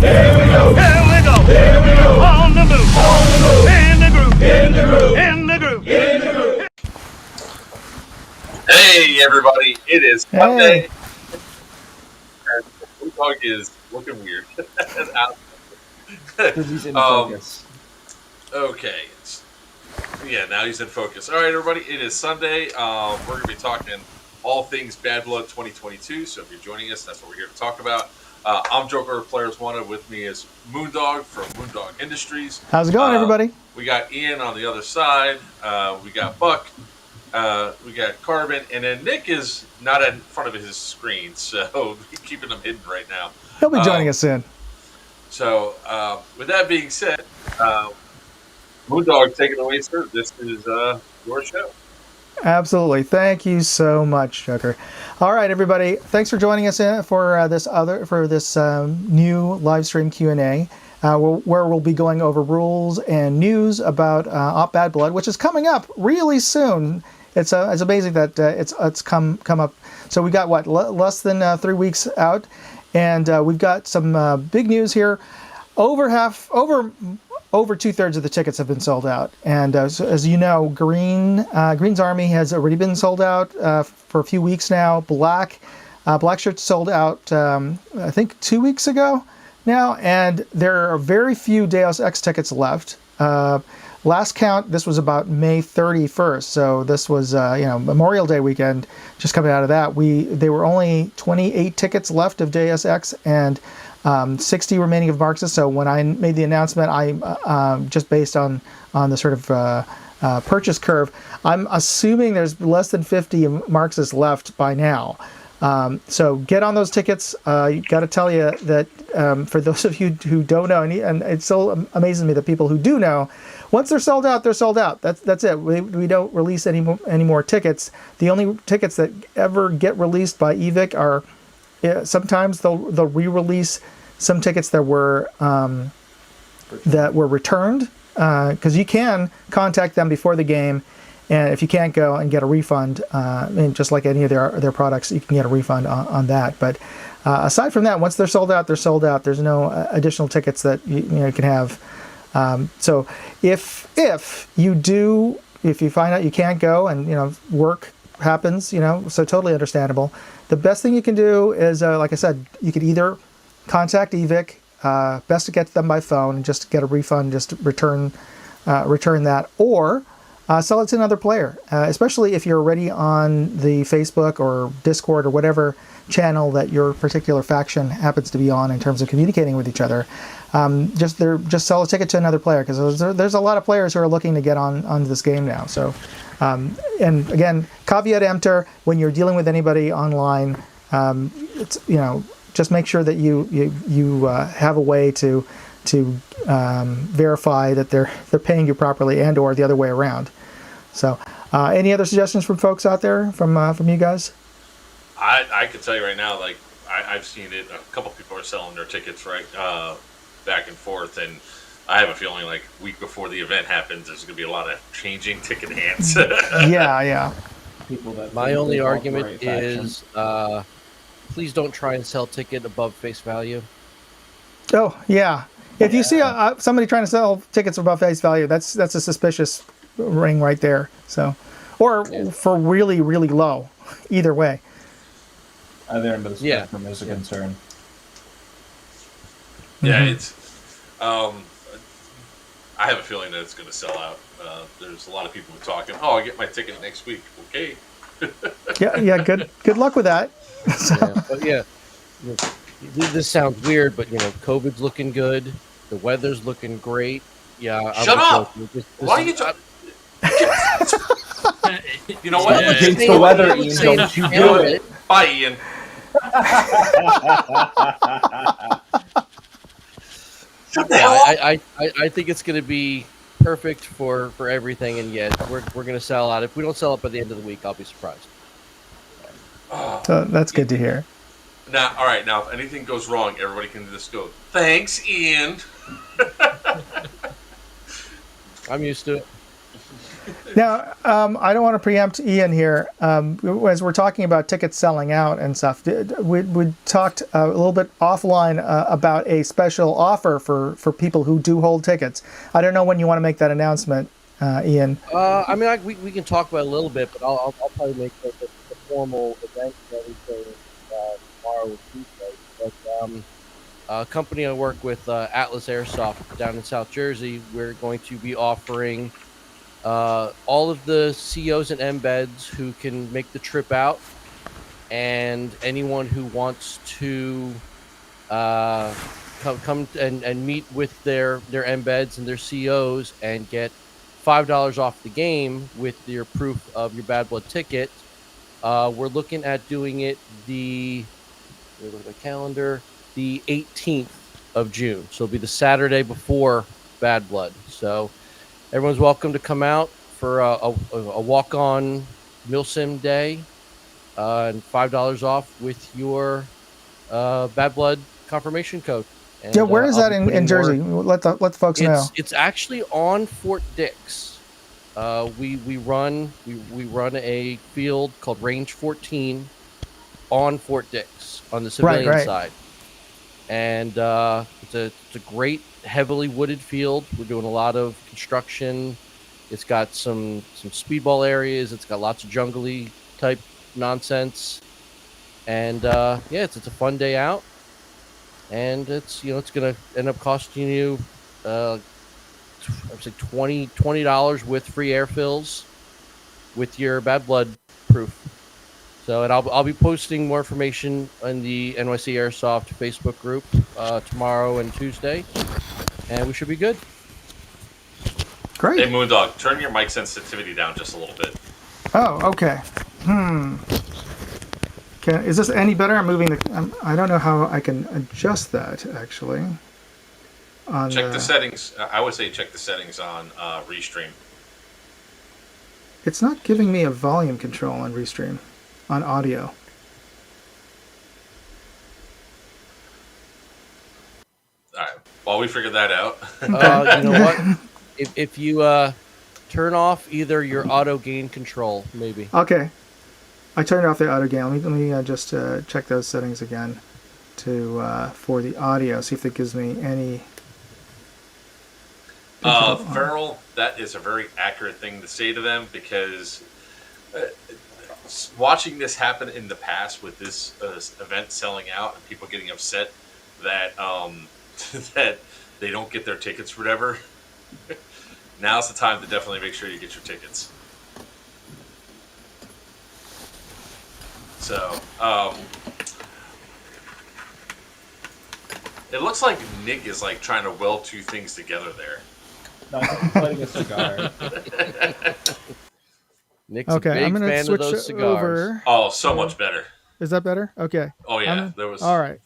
Here we go. Here we go. Here we go. On the move. On the move. In the groove. In the groove. In the groove. In the groove. Hey everybody, it is Sunday. And Moondog is looking weird. Because he's in focus. Okay. Yeah, now he's in focus. Alright everybody, it is Sunday. We're going to be talking all things Bad Blood 2022. So if you're joining us, that's what we're here to talk about. I'm Joker Players Wanted. With me is Moondog from Moondog Industries. How's it going, everybody? We got Ian on the other side. We got Buck. We got Carbon, and then Nick is not in front of his screen, so we're keeping him hidden right now. He'll be joining us soon. So, with that being said, Moondog, take it away, sir. This is your show. Absolutely. Thank you so much, Joker. All right, everybody. Thanks for joining us in for this new live stream Q&A, where we'll be going over rules and news about Op Bad Blood, which is coming up really soon. It's amazing that it's come up. So we got less than 3 weeks out, and we've got some big news here. Over 2/3 of the tickets have been sold out, and so as you know, Green's Army has already been sold out for a few weeks now. Black Shirts sold out I think 2 weeks ago now, and there are very few Deus Ex tickets left. Last count, this was about May 31st, so this was Memorial Day weekend. Just coming out of that, there were only 28 tickets left of Deus Ex and 60 remaining of Marxist. So when I made the announcement, I just based on the sort of purchase curve, I'm assuming there's less than 50 Marxists left by now. So get on those tickets. Got to tell you that for those of you who don't know, and it so amazes me that people who do know, once they're sold out, they're sold out. That's it. We don't release any more tickets. The only tickets that ever get released by Evic are sometimes they'll re-release some tickets that were returned, because you can contact them before the game. And if you can't go and get a refund, and just like any of their products, you can get a refund on that. But aside from that, once they're sold out, they're sold out. There's no additional tickets that you can have. So if you find out you can't go and work happens, so totally understandable. The best thing you can do is, like I said, you could either contact Evic. Best to get them by phone and just get a refund, just return that, or sell it to another player, especially if you're already on the Facebook or Discord or whatever channel that your particular faction happens to be on in terms of communicating with each other. Just sell a ticket to another player, because there's a lot of players who are looking to get onto this game now. So, and again, caveat emptor, when you're dealing with anybody online, it's just make sure that you have a way to verify that they're paying you properly, and or the other way around. So, any other suggestions from folks out there from you guys? I can tell you right now, like I've seen it. A couple people are selling their tickets back and forth, and I have a feeling like week before the event happens, there's going to be a lot of changing ticket hands. Yeah. My only argument is, please don't try and sell ticket above face value. Oh yeah. If you see somebody trying to sell tickets above face value, that's a suspicious ring right there. So, or for really, really low. Either way. Either end of the spectrum is a concern. Yeah, it's. I have a feeling that it's going to sell out. There's a lot of people who are talking. Oh, I'll get my ticket next week. Okay. Yeah. Good luck with that. This sounds weird, but COVID's looking good. The weather's looking great. Yeah. Shut up! Why are you talking? You know what? Against the weather, Ian, don't you do it. Bye, Ian. I think it's going to be perfect for everything, and we're going to sell out. If we don't sell it by the end of the week, I'll be surprised. So that's good to hear. Now, all right. Now, if anything goes wrong, everybody can just go, "Thanks, Ian." I'm used to it. Now, I don't want to preempt Ian here. As we're talking about tickets selling out and stuff, we talked a little bit offline about a special offer for people who do hold tickets. I don't know when you want to make that announcement, Ian. I mean, we can talk about it a little bit, but I'll probably make the formal event and everything tomorrow or Tuesday. But a company I work with, Atlas Airsoft, down in South Jersey, we're going to be offering all of the COs and embeds who can make the trip out, and anyone who wants to come and meet with their embeds and their COs and get $5 off the game with your proof of your Bad Blood ticket. We're looking at doing it look at the calendar, the 18th of June. So it'll be the Saturday before Bad Blood. So everyone's welcome to come out for a walk-on Milsim day, and $5 off with your Bad Blood confirmation code. And, Yeah, where is that in Jersey? Let the folks know. It's actually on Fort Dix. We run a field called Range 14 on Fort Dix on the civilian side, and it's a great heavily wooded field. We're doing a lot of construction. It's got some speedball areas. It's got lots of jungly type nonsense, and it's a fun day out. And it's gonna end up costing you I would say $20 with free air fills with your Bad Blood proof. So, and I'll be posting more information on the NYC Airsoft Facebook group tomorrow and Tuesday, and we should be good. Great. Hey, Moondog, turn your mic sensitivity down just a little bit. Oh, okay. Is this any better? I'm moving the. I don't know how I can adjust that actually. Check the settings. I would say check the settings on Restream. It's not giving me a volume control on Restream, on audio. All right. While we figure that out. You know what? If you turn off either your auto gain control, maybe. Okay. I turned off the auto gain. Let me just check those settings again for the audio. See if it gives me any. Feral, that is a very accurate thing to say to them, because watching this happen in the past with this event selling out and people getting upset that that they don't get their tickets or whatever, now's the time to definitely make sure you get your tickets. So, it looks like Nick is like trying to weld two things together there. No, I'm lighting a cigar. Nick's a big I'm gonna fan switch of those cigars. over. Oh, so much better. Is that better? Okay. Oh yeah, there was. All right.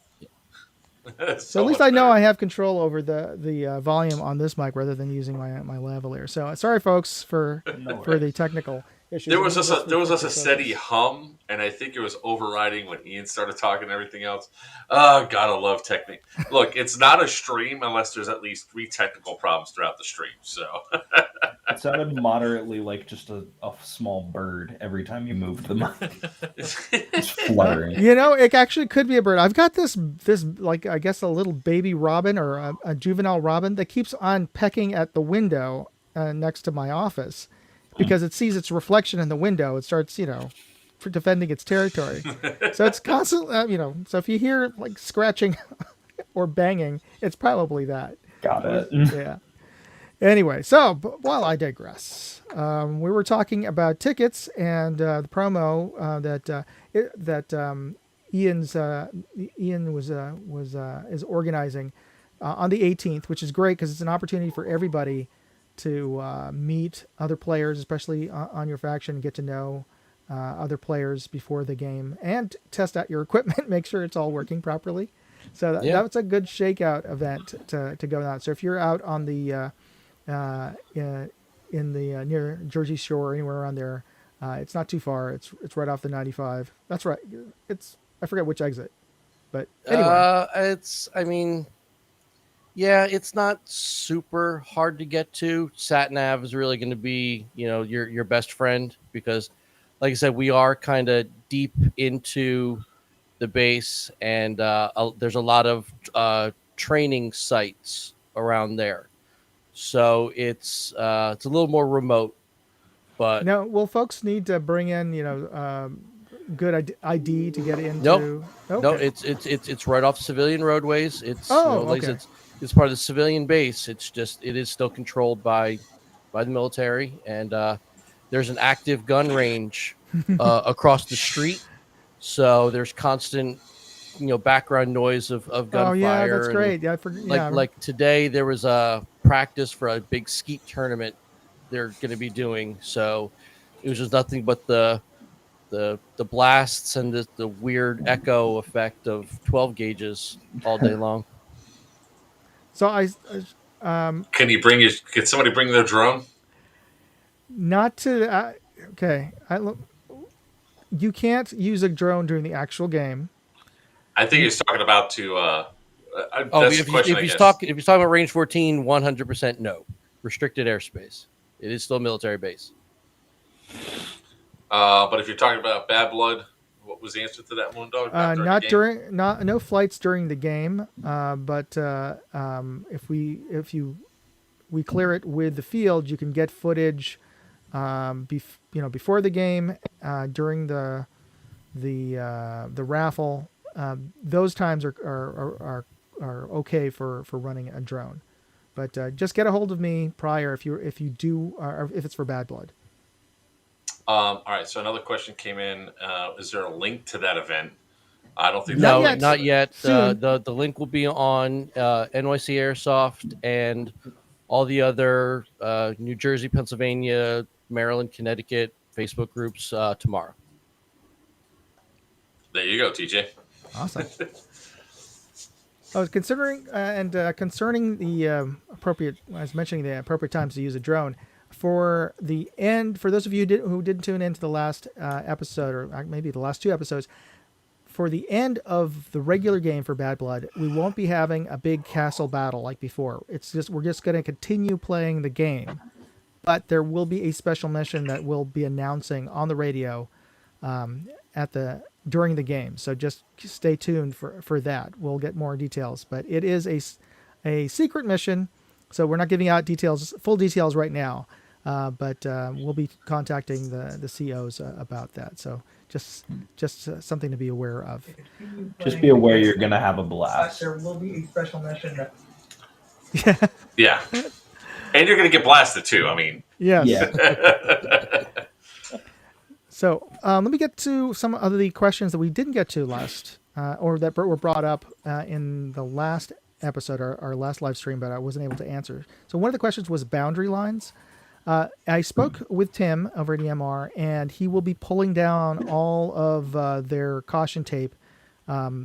So at least I know I have control over the volume on this mic rather than using my lavalier. So sorry, folks, for the technical issues. There was just a steady hum, and I think it was overriding when Ian started talking and everything else. Oh, gotta love technique. Look, it's not a stream unless there's at least 3 technical problems throughout the stream. So it sounded moderately like just a small bird every time you moved the mic. It's fluttering. It actually could be a bird. I've got this like, I guess, a little baby robin or a juvenile robin that keeps on pecking at the window next to my office because it sees its reflection in the window. It starts, for defending its territory. So it's constantly, so if you hear like scratching or banging, it's probably that. Got it. Yeah. Anyway, so while I digress, we were talking about tickets and the promo that Ian is organizing on the 18th, which is great because it's an opportunity for everybody to meet other players, especially on your faction, and get to know other players before the game and test out your equipment, make sure it's all working properly. So that's a good shakeout event to go out. So if you're out on the in the near Jersey Shore, anywhere around there, it's not too far. It's right off the 95. That's right. I forget which exit, but anyway, Yeah, it's not super hard to get to. SatNav is really going to be, your best friend because, like I said, we are kind of deep into the base, and there's a lot of training sites around there. So it's a little more remote, but Now, will folks need to bring in, good ID to get nope, into? no, Okay. it's right off civilian roadways. It's Oh, like I said, okay. it's part of the civilian base. It is still controlled by the military, and there's an active gun range across the street. So there's constant, background noise of Oh, yeah, that's gunfire, and great. Yeah, yeah. like today there was a practice for a big skeet tournament they're going to be doing. So it was just nothing but the blasts and the weird echo effect of 12 gauges all day long. So Can somebody bring their drone? not to. Okay, you can't use a drone during the actual game. I think he's talking about to. Oh, That's the question, I guess. if he's talking about range 14, 100% no, restricted airspace. It is still a military base. But if you're talking about Bad Blood, what was the answer to that, Moondog? Not during, not no flights during the game. But if we clear it with the field, you can get footage. Before the game, during the raffle, those times are okay for running a drone. But just get a hold of me prior if you do, or if it's for Bad Blood. All right. So another question came in. Is there a link to that event? I don't think Not No, yet. not yet. Soon. The link will be on NYC Airsoft and all the other New Jersey, Pennsylvania, Maryland, Connecticut Facebook groups tomorrow. There you go, TJ. Awesome. I was considering concerning the appropriate. I was mentioning the appropriate times to use a drone. For the end, for those of you who didn't tune into the last episode, or maybe the last two episodes, for the end of the regular game for Bad Blood, we won't be having a big castle battle like before. We're just going to continue playing the game, but there will be a special mission that we'll be announcing on the radio during the game. So just stay tuned for that. We'll get more details, but it is a secret mission, so we're not giving out full details right now. But we'll be contacting the COs about that. So just something to be aware of. Just be aware you're gonna have a blast. There will be a special mission. Yeah. And you're going to get blasted too. I mean, yes. Yeah. So let me get to some of the questions that we didn't get to last, or that were brought up in the last episode, our last live stream, but I wasn't able to answer. So one of the questions was boundary lines. I spoke with Tim over at EMR, and he will be pulling down all of their caution tape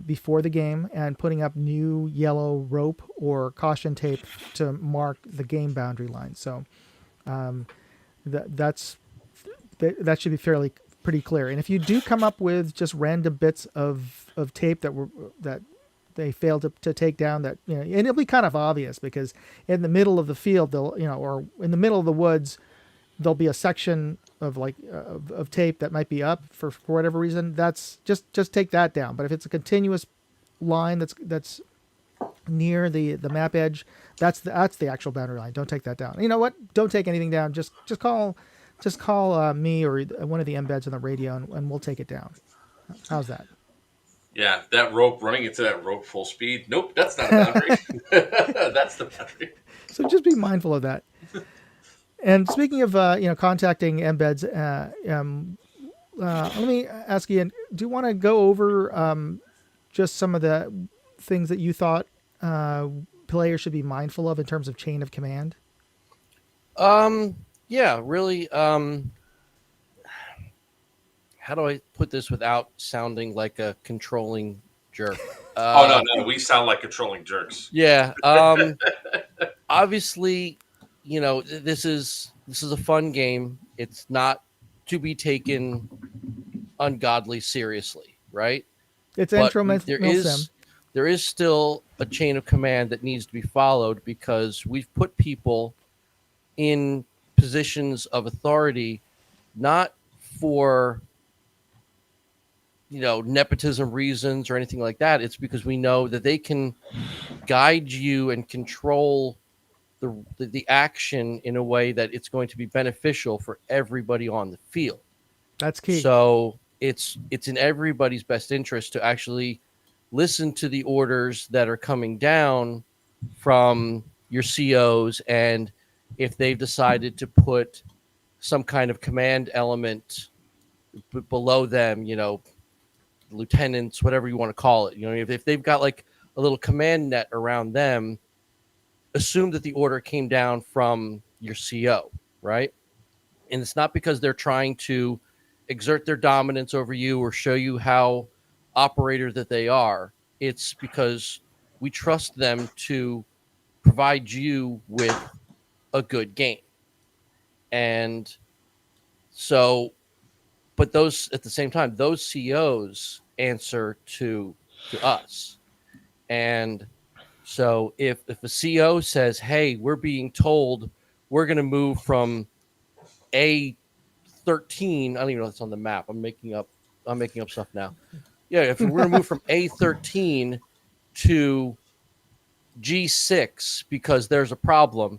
before the game and putting up new yellow rope or caution tape to mark the game boundary line. So that should be pretty clear. And if you do come up with just random bits of tape that they failed to take down, that and it'll be kind of obvious because in the middle of the field or in the middle of the woods there'll be a section of of tape that might be up for whatever reason. That's just take that down. But if it's a continuous line that's near the map edge, that's the actual boundary line. Don't take that down. You know what? Don't take anything down. Just call me or one of the embeds on the radio, and we'll take it down. How's that? yeah, that rope, running into that rope full speed. Nope, that's not a boundary. That's the boundary. So just be mindful of that. And speaking of contacting embeds, let me ask you: do you want to go over just some of the things that you thought players should be mindful of in terms of chain of command? Yeah, really. How do I put this without sounding like a controlling jerk? Oh no, we sound like controlling jerks. Yeah. Obviously, this is a fun game. It's not to be taken ungodly seriously, right? It's But intro there there is still a chain of command that needs to be followed, because we've put people in positions of authority, not for, nepotism reasons or anything like that. It's because we know that they can guide you and control the action in a way that it's going to be beneficial for everybody on the field. That's key. So it's in everybody's best interest to actually listen to the orders that are coming down from your COs, and if they've decided to put some kind of command element below them, lieutenants, whatever you want to call it, if they've got like a little command net around them, assume that the order came down from your CO, right? And it's not because they're trying to exert their dominance over you or show you how operator that they are. It's because we trust them to provide you with a good game. And so, but those, at the same time, those COs answer to us. And so if a CO says, hey, we're being told we're going to move from A13, I don't even know if it's on the map. I'm making up stuff now. Yeah, if we're going to move from A13 to G6 because there's a problem,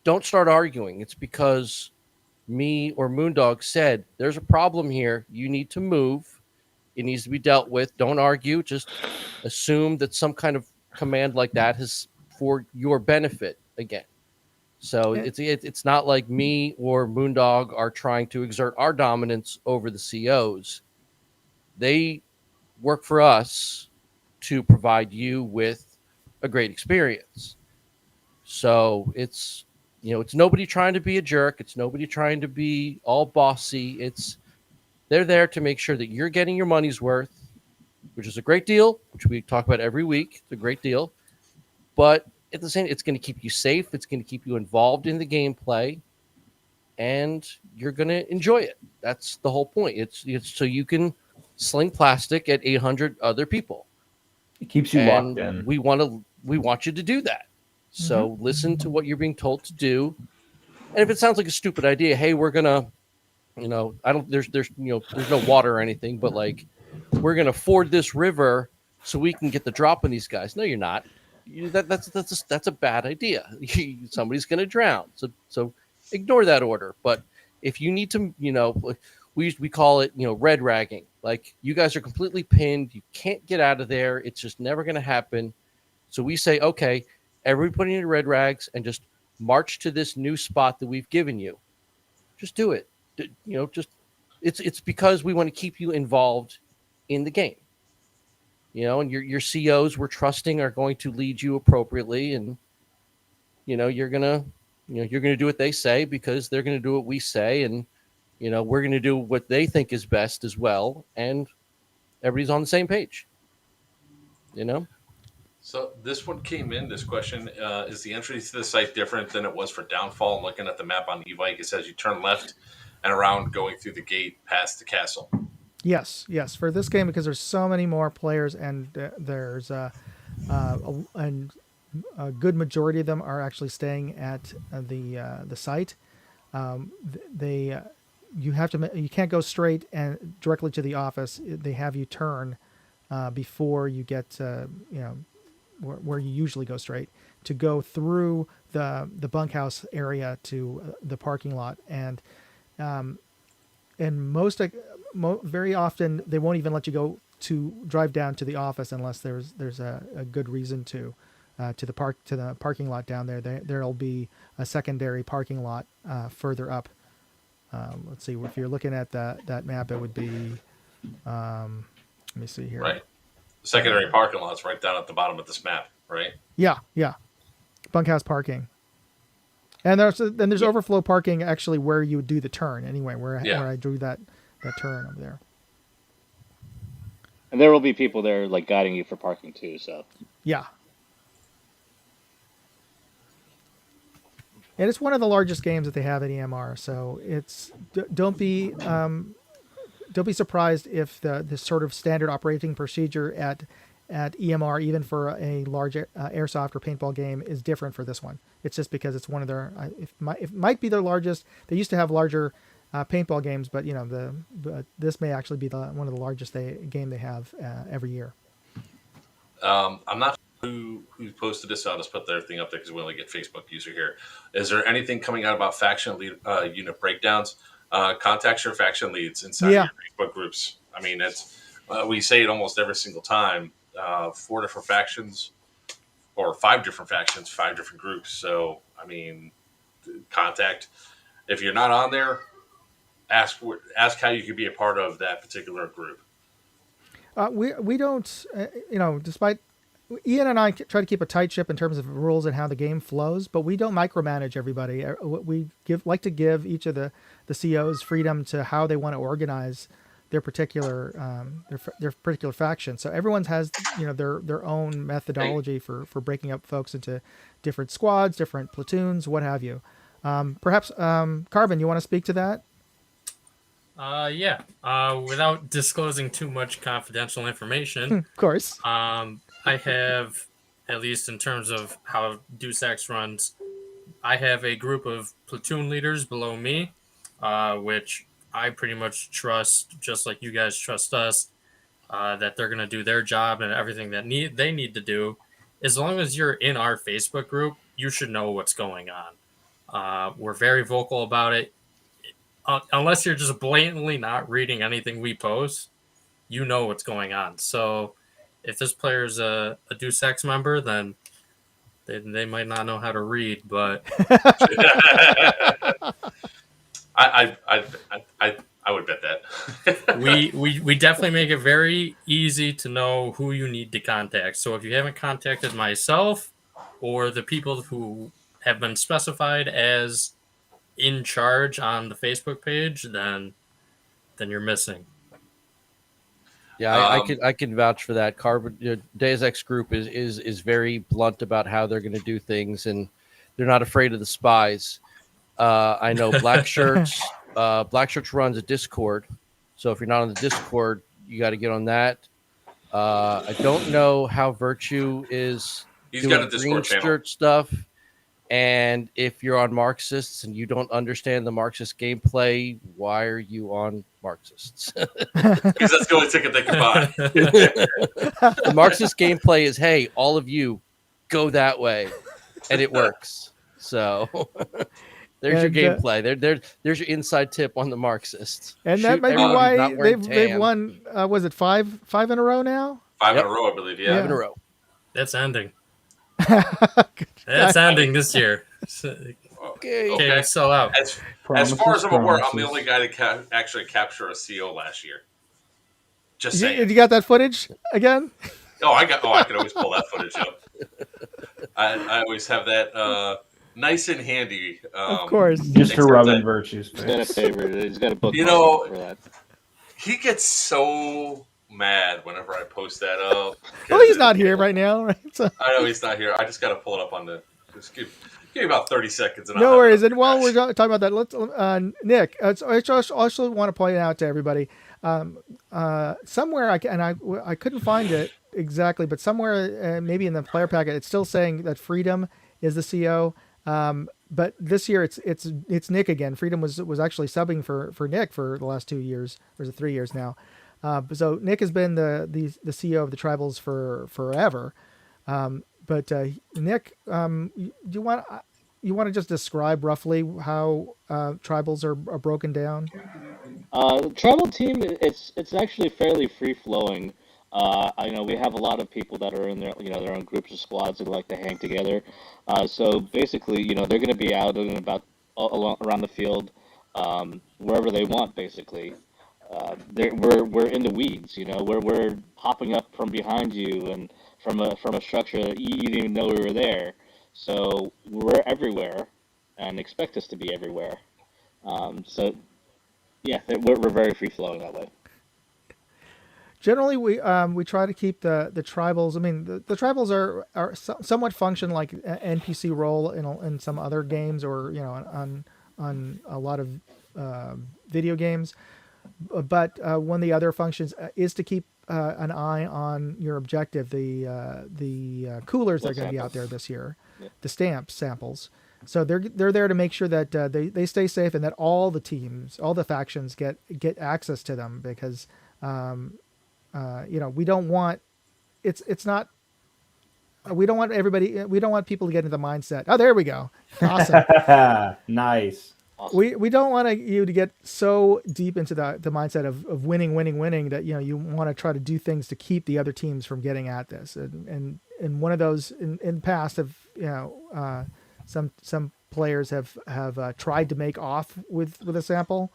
don't start arguing. It's because me or Moondog said there's a problem here. You need to move. It needs to be dealt with. Don't argue. Just assume that some kind of command like that is for your benefit again. So it's not like me or Moondog are trying to exert our dominance over the COs. They work for us to provide you with a great experience. So it's nobody trying to be a jerk. It's nobody trying to be all bossy. They're there to make sure that you're getting your money's worth, which is a great deal, which we talk about every week. It's a great deal. But at the same, it's going to keep you safe. It's going to keep you involved in the gameplay, and you're going to enjoy it. That's the whole point. It's so you can sling plastic at 800 other people. It keeps you locked in. We want you to do that. So listen to what you're being told to do. And if it sounds like a stupid idea, hey, we're gonna, there's no water or anything, but like, we're gonna ford this river so we can get the drop on these guys. No, you're not. That's a bad idea. Somebody's gonna drown. So ignore that order. But if you need to, we call it, red ragging. Like, you guys are completely pinned. You can't get out of there. It's just never gonna happen. So we say, okay, everybody put in your red rags and just march to this new spot that we've given you. Just do it. It's because we want to keep you involved in the game. And your COs we're trusting are going to lead you appropriately, and you're gonna do what they say because they're gonna do what we say, and we're gonna do what they think is best as well, and everybody's on the same page. So this one came in, this question, is the entry to the site different than it was for Downfall? I'm looking at the map on eVike. It says you turn left and around going through the gate past the castle. Yes. For this game, because there's so many more players, and there's and a good majority of them are actually staying at the site. You can't go straight and directly to the office. They have you turn before you get where you usually go straight, to go through the bunkhouse area to the parking lot, and very often they won't even let you go to drive down to the office unless there's a good reason to the parking lot down there. There'll be a secondary parking lot further up. Let's see, if you're looking at that map, it would be let me see here. Right. The secondary parking lot's right down at the bottom of this map, right? Yeah. Bunkhouse parking. And there's overflow parking actually where you would do the turn anyway, where I drew that turn over there. And there will be people there like guiding you for parking too, so. Yeah. And it's one of the largest games that they have at EMR, so don't be surprised if the sort of standard operating procedure at at EMR, even for a large airsoft or paintball game, is different for this one. It's just because it's one of their, it might be their largest. They used to have larger paintball games, but this may actually be one of the largest game they have every year. I'm not sure who posted this. I'll just put their thing up there because we only get Facebook user here. Is there anything coming out about faction lead, unit breakdowns? Contact your faction leads inside your Facebook groups. I mean, it's we say it almost every single time. 4 different factions, or 5 different factions, 5 different groups. So, I mean, contact. If you're not on there, ask how you could be a part of that particular group. We don't, despite Ian and I try to keep a tight ship in terms of rules and how the game flows, but we don't micromanage everybody. We like to give each of the COs freedom to how they want to organize their particular their particular faction. So everyone has their own methodology for breaking up folks into different squads, different platoons, what have you. Perhaps Carvin, you want to speak to that? Yeah. Without disclosing too much confidential information, Of course. I have, at least in terms of how Deus Ex runs, I have a group of platoon leaders below me, which I pretty much trust, just like you guys trust us, that they're going to do their job and everything that they need to do. As long as you're in our Facebook group, you should know what's going on. We're very vocal about it. Unless you're just blatantly not reading anything we post, you know what's going on. So if this player's a Deus Ex member, then they might not know how to read, but I would bet that. we definitely make it very easy to know who you need to contact. So if you haven't contacted myself or the people who have been specified as in charge on the Facebook page, then you're missing. Yeah, I can vouch for that. Deus Ex group is very blunt about how they're going to do things, and they're not afraid of the spies. I know Black Shirts runs a Discord, so if you're not on the Discord, you got to get on that. I don't know how Virtue is He's doing got a Discord channel. shirt stuff. And if you're on Marxists and you don't understand the Marxist gameplay, why are you on Marxists? Because that's the only ticket they can buy. The Marxist gameplay is, hey, all of you go that way, and it works. So there's your gameplay. There's your inside tip on the Marxists. And that might be why they've won. Was it five in a row now? 5 in a row, I believe. Yeah. 5 in a row. That's ending. That's ending this year. Okay. So out. As far as I'm aware, I'm the only guy to actually capture a CO last year. Just saying. You got that footage again? I can always pull that footage up. I always have that nice and handy. Of course. Just to rub in Virtue's He's got a favorite. He's got a book for that. He gets so mad whenever I post that up. Well, he's not here right now, right? So. I know he's not here. I just got to pull it up on the. Just give me about 30 seconds. And no worries. And while we're talking about that, let's Nick. I also want to point out to everybody. Somewhere I couldn't find it exactly, but somewhere maybe in the player packet, it's still saying that Freedom is the CO. But this year it's Nick again. Freedom was actually subbing for Nick for the last 2 years, or is it 3 years now? So Nick has been the CEO of the Tribals for forever. But Nick, you want to just describe roughly how Tribals are broken down? The Tribal team, it's actually fairly free flowing. I know we have a lot of people that are in their own groups or squads that like to hang together. So basically, they're going to be out and about around the field, wherever they want, basically. We're in the weeds, we're popping up from behind you and from a structure that you didn't even know we were there. So we're everywhere, and expect us to be everywhere. So yeah, we're very free flowing that way. Generally, we try to keep the Tribals. I mean, the Tribals are somewhat function like an NPC role in some other games, or on a lot of video games. But one of the other functions is to keep an eye on your objective, the coolers that are going to be out there this year, the stamp samples. So they're there to make sure that they stay safe and that all the teams, all the factions get access to them, because we don't want we don't want people to get into the mindset. Oh, there we go. Awesome. Nice. We don't want you to get so deep into the mindset of winning that you want to try to do things to keep the other teams from getting at this. And one of those in the past have some players have tried to make off with a sample.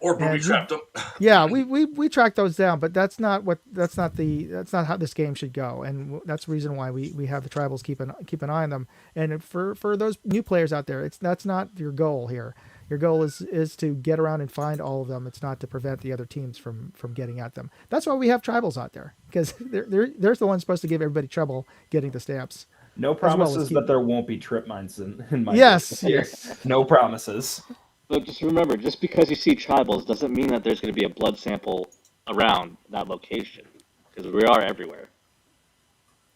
Or booby trapped them. Yeah, we track those down, but that's not how this game should go, and that's the reason why we have the tribals keep an eye on them. And for those new players out there, that's not your goal here. Your goal is to get around and find all of them. It's not to prevent the other teams from getting at them. That's why we have tribals out there, because they're the ones supposed to give everybody trouble getting the stamps. No promises that there won't be trip mines in my yes. No promises. But just remember, just because you see tribals doesn't mean that there's going to be a blood sample around that location, because we are everywhere.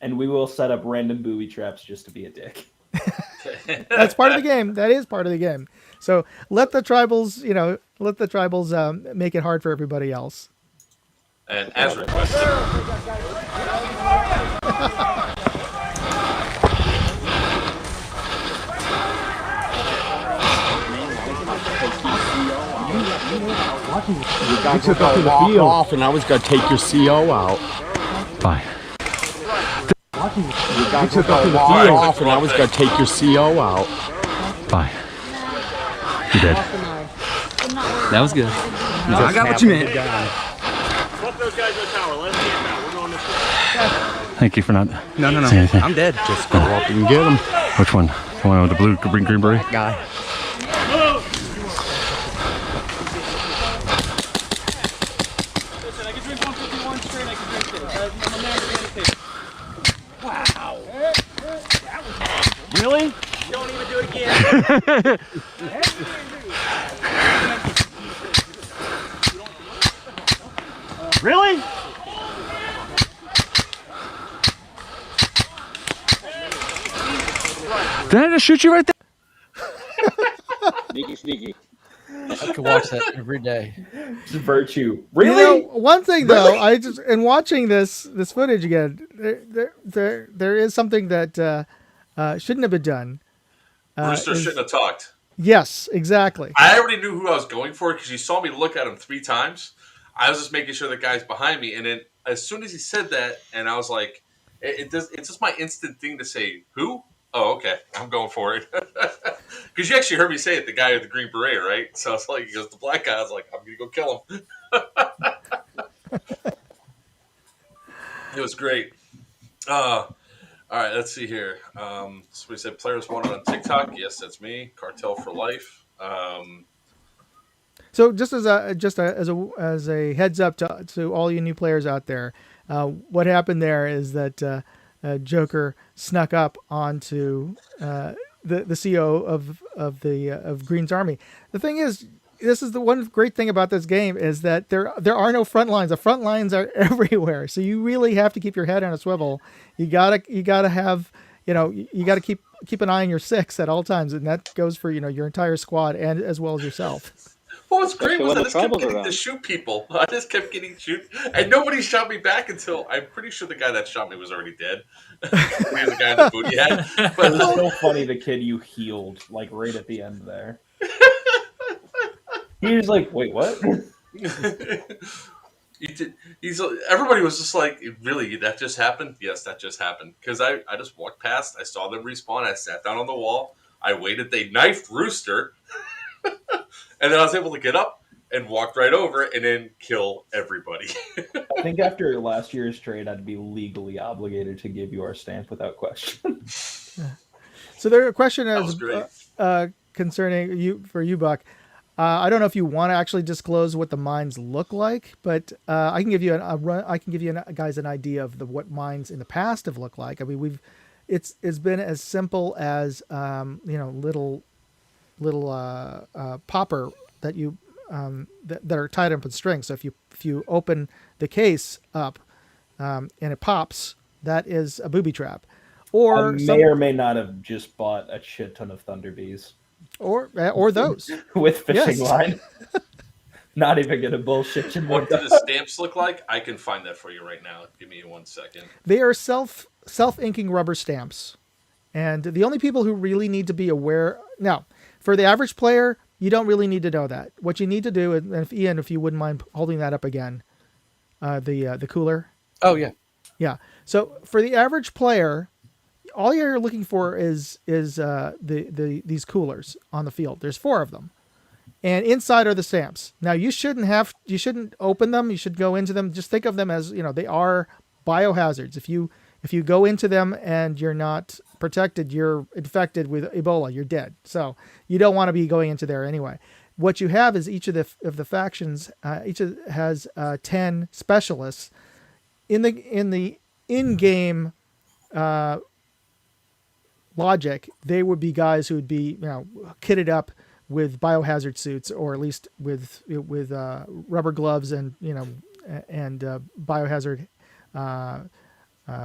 And we will set up random booby traps just to be a dick. That's part of the game. That is part of the game. So let the tribals make it hard for everybody else. And as requested. You guys took up to the field off, and I was gonna take your CO out. Fine. You guys took up to the field off, and I was gonna take your CO out. Fine. You did. That was good. No, I got what you meant. Thank you for not. No. Anything. I'm dead. Just go up and get him. Which one? The one with the blue green beret? Guy. Really? Don't even do it again. Really? Did I just shoot you right there? Sneaky. I could watch that every day. It's virtue. Really? One thing though, in watching this footage again, there is something that shouldn't have been done. Rooster shouldn't have talked. Yes, exactly. I already knew who I was going for because you saw me look at him 3 times. I was just making sure the guy's behind me, and then as soon as he said that, and I was like, it's just my instant thing to say, who? Oh, okay, I'm going for it. Because you actually heard me say it, the guy with the green beret, right? So it's like, he goes, the black guy. I was like, I'm going to go kill him. It was great. All right, let's see here. So we said players wanted on TikTok. Yes, that's me. Cartel for life. So just as a heads up to all you new players out there, what happened there is that Joker snuck up onto the CO of Green's army. The thing is, this is the one great thing about this game is that there are no front lines. The front lines are everywhere. So you really have to keep your head on a swivel. You gotta have, you gotta keep an eye on your 6 at all times, and that goes for your entire squad and as well as yourself. What was great was I just kept getting to shoot people. I just kept getting shoot, and nobody shot me back until I'm pretty sure the guy that shot me was already dead. He was the guy in the booty hat. But it was so funny the kid you healed like right at the end there. He was like, "Wait, what?" Everybody was just like, "Really? That just happened?" Yes, that just happened. Because I just walked past, I saw them respawn, I sat down on the wall, I waited. They knifed Rooster. And then I was able to get up and walk right over and then kill everybody. I think after last year's trade, I'd be legally obligated to give you our stamp without question. So there a question is concerning you, Buck. I don't know if you want to actually disclose what the mines look like, but I can give you guys an idea of what mines in the past have looked like. I mean, it's been as simple as little popper that you that are tied up in strings. So if you open the case up, and it pops, that is a booby trap. I Or may or may not have just bought a shit ton of Thunder Bees. or those. With fishing Yes. line. Not even going to bullshit you. What do the stamps look like? I can find that for you right now. Give me 1 second. They are self-inking rubber stamps. And the only people who really need to be aware now, for the average player, you don't really need to know that. What you need to do, and if Ian, if you wouldn't mind holding that up again, the cooler. Oh yeah. Yeah. So for the average player, all you're looking for is these coolers on the field. There's 4 of them, and inside are the stamps. Now you shouldn't open them. You should go into them. Just think of them as, they are biohazards. If you go into them and you're not protected, you're infected with Ebola. You're dead. So you don't want to be going into there anyway. What you have is each of the factions has 10 specialists in the in-game logic. They would be guys who would be kitted up with biohazard suits, or at least with rubber gloves and biohazard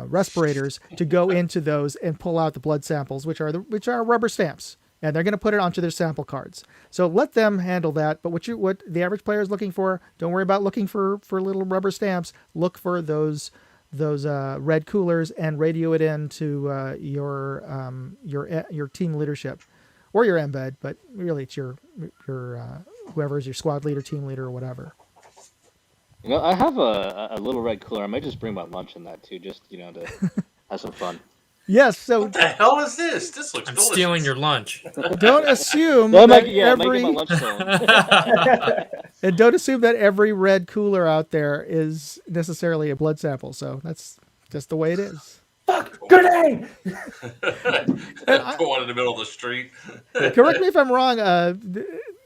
respirators to go into those and pull out the blood samples, which are rubber stamps, and they're going to put it onto their sample cards. So let them handle that. But what the average player is looking for, don't worry about looking for little rubber stamps. Look for those red coolers and radio it in to your team leadership or your embed, but really it's your whoever is your squad leader, team leader, or whatever. I have a little red cooler. I might just bring my lunch in that too, just to have some fun. Yes. So what the hell is this? This looks I'm delicious. stealing your lunch. Don't assume Well, that every my lunch and don't assume that every red cooler out there is necessarily a blood sample. So that's just the way it is. Fuck! Grenade! Going in the middle of the street. Correct me if I'm wrong,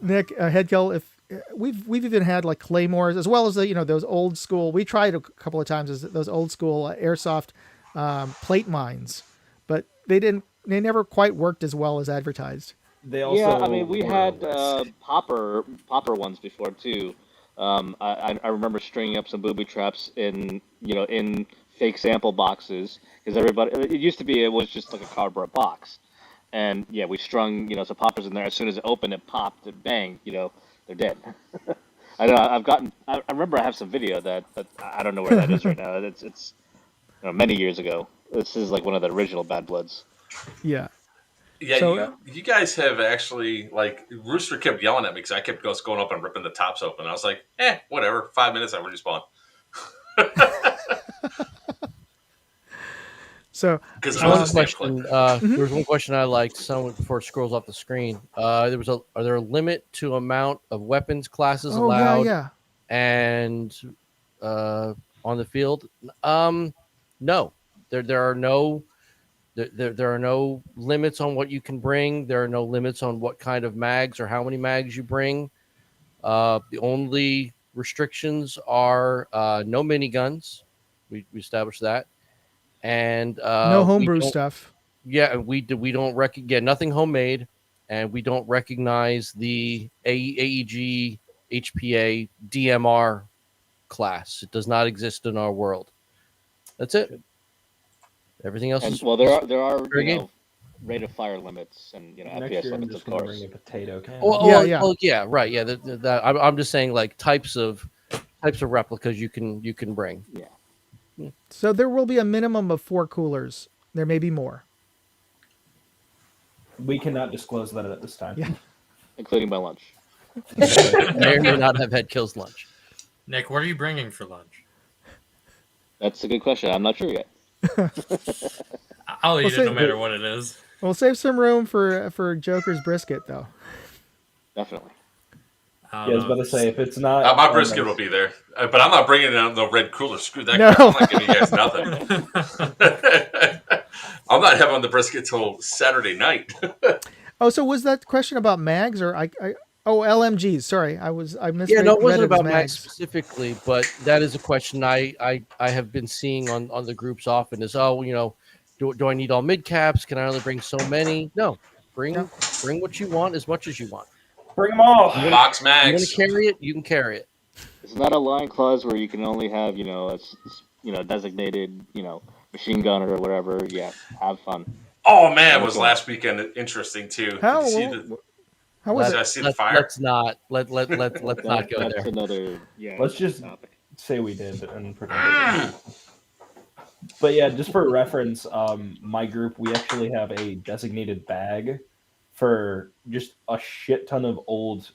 Nick Headkill. If we've even had like claymores as well as those old school. We tried a couple of times as those old school airsoft plate mines, but they never quite worked as well as advertised. They also we had popper ones before too. I remember stringing up some booby traps in fake sample boxes, because it used to be it was just like a cardboard box, and we strung some poppers in there. As soon as it opened, it popped, and bang, they're dead. I know I remember I have some video that I don't know where that is right now. It's many years ago. This is like one of the original Bad Bloods. Yeah. Yeah, So, you guys have actually, Rooster kept yelling at me because I kept going up and ripping the tops open. I was like, whatever. 5 minutes, I respawn. So, because There was one question I liked. Someone before it scrolls off the screen. Are there a limit to amount of weapons classes allowed? Yeah. And on the field, no. There are no limits on what you can bring. There are no limits on what kind of mags or how many mags you bring. The only restrictions are no miniguns. We established that. And no homebrew stuff. Yeah, we don't nothing homemade, and we don't recognize the AEG HPA DMR class. It does not exist in our world. That's it. Everything else is there are game. rate of fire limits and Next FPS year, I'm limits, just of gonna course. bring a potato can. Well, yeah, right. Yeah, I'm just saying types of replicas you can bring. Yeah. So there will be a minimum of 4 coolers. There may be more. We cannot disclose that at this time. Yeah. Including my lunch. May or may not have had Kill's lunch. Nick, what are you bringing for lunch? That's a good question. I'm not sure yet. I'll eat it no matter what it is. We'll save some room for Joker's brisket, though. Definitely. I was about to say, if it's not... my brisket will be there. But I'm not bringing in the red cooler. Screw that. No. Crap. I'm not giving you guys nothing. I'm not having the brisket till Saturday night. Oh, so was that question about mags or LMGs? Sorry, I missed. Yeah, no, it wasn't about mags specifically, but that is a question I have been seeing on the groups often. Is do I need all mid caps? Can I only bring so many? No, bring what you want as much as you want. Bring them all. Box mags. You want to carry it? You can carry it. It's not a line clause where you can only have a designated, machine gunner or whatever, yeah, have fun. Oh man, was last weekend interesting too? How Did you see the? how was Did it? I see the fire? Let's not let's not go That's there. another Let's just topic. say we did and pretend it didn't. But yeah, just for reference, my group, we actually have a designated bag for just a shit ton of old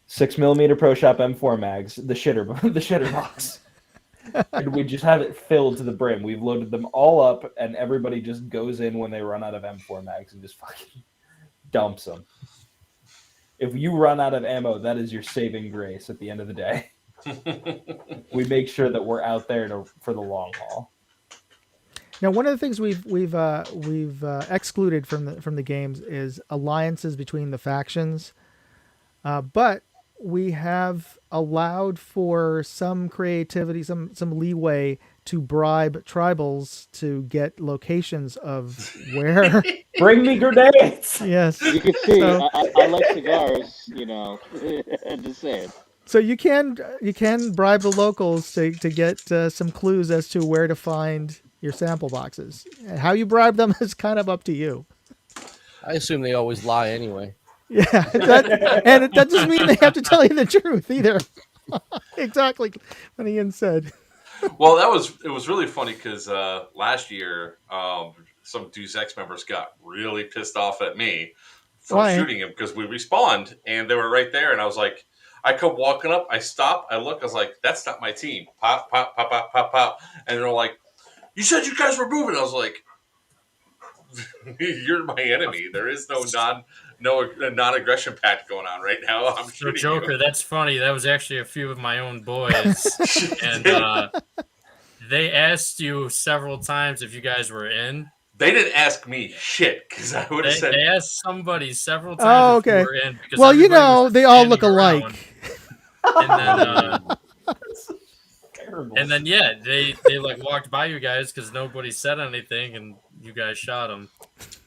6mm Pro Shop M4 mags, the shitter box. And we just have it filled to the brim. We've loaded them all up, and everybody just goes in when they run out of M4 mags and just fucking dumps them. If you run out of ammo, that is your saving grace at the end of the day. We make sure that we're out there for the long haul. Now, one of the things we've excluded from the games is alliances between the factions, but we have allowed for some creativity, some leeway to bribe tribals to get locations of where. Bring me grenades. Yes, You can see So- I like cigars, just saying. so you can bribe the locals to get some clues as to where to find your sample boxes. How you bribe them is kind of up to you. I assume they always lie anyway. Yeah, and it doesn't mean they have to tell you the truth either. Exactly what Ian said. Well, it was really funny because last year some Deus Ex members got really pissed off at me for Why? shooting him because we respawned and they were right there, and I was like, I come walking up, I stop, I look, I was like, that's not my team. Pop, pop, pop, pop, pop, pop, and they're like, you said you guys were moving. I was like, you're my enemy. There is no non-aggression pact going on right now. I'm So shooting Joker, you. that's funny. That was actually a few of my own boys, and they asked you several times if you guys were in. They didn't ask me shit because I would have said. They asked somebody several Oh, times if okay. you were in. Because Well, everybody was they all look standing around. alike. And then yeah, they like walked by you guys because nobody said anything, and you guys shot them.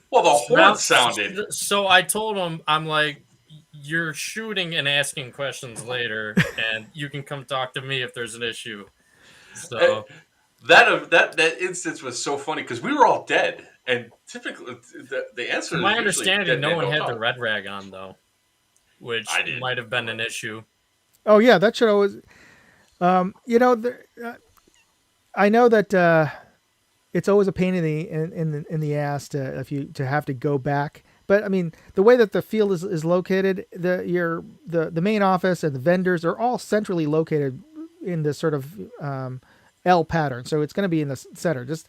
Well, the horn sounded. So I told them, I'm like, you're shooting and asking questions later, and you can come talk to me if there's an issue. So that instance was so funny because we were all dead, and typically the answer. to my is understanding, no one had the the red rag on though, which might have been an issue. Oh yeah, that should always. I know that it's always a pain in the ass to have to go back. But I mean, the way that the field is located, the main office and the vendors are all centrally located in this sort of L pattern. So it's going to be in the center. Just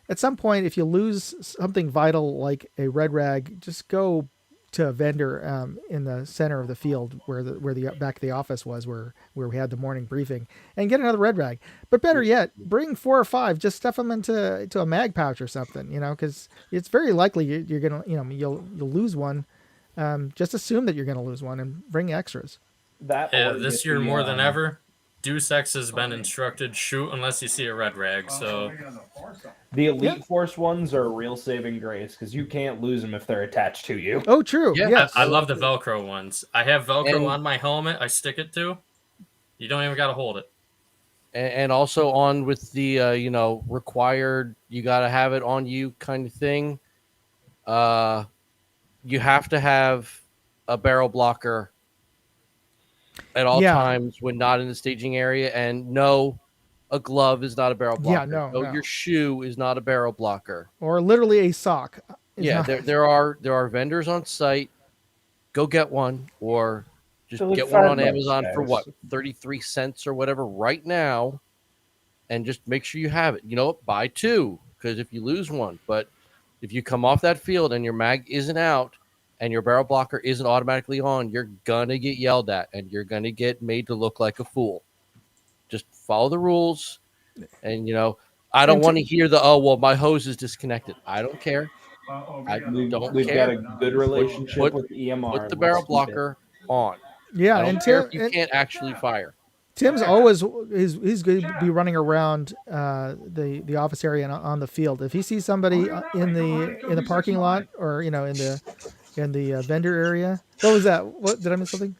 at some point, if you lose something vital like a red rag, just go to a vendor in the center of the field where the back of the office was, where we had the morning briefing, and get another red rag. But better yet, bring 4 or 5, just stuff them into a mag pouch or something, because it's very likely you're gonna, you'll lose one. Just assume that you're gonna lose one and bring extras. This year more than ever, Deus Ex has been instructed shoot unless you see a red rag. So the Elite Force ones are a real saving grace because you can't lose them if they're attached to you. Oh, true. Yeah, yes. I love the Velcro ones. I have Velcro on my helmet. I stick it to. You don't even got to hold it. And also on with the required, you got to have it on you kind of thing. You have to have a barrel blocker at all times when not in the staging area, and no, a glove is not a barrel blocker. Yeah, no. Your shoe is not a barrel blocker. Or literally a sock. There are vendors on site. Go get one, or just So get one on $5, Amazon for guys. what, 33 cents or whatever right now, and just make sure you have it. Buy 2, because if you lose one, but if you come off that field and your mag isn't out and your barrel blocker isn't automatically on, you're gonna get yelled at and you're gonna get made to look like a fool. Just follow the rules, and I don't want to hear my hose is disconnected. I don't care. We've care. got a good relationship with EMR. Put the barrel blocker on. Yeah, I don't and care if you can't actually fire. Tim's always he's going to be running around the office area and on the field. If he sees somebody in the parking lot or in the vendor area, what was that? What did I miss something?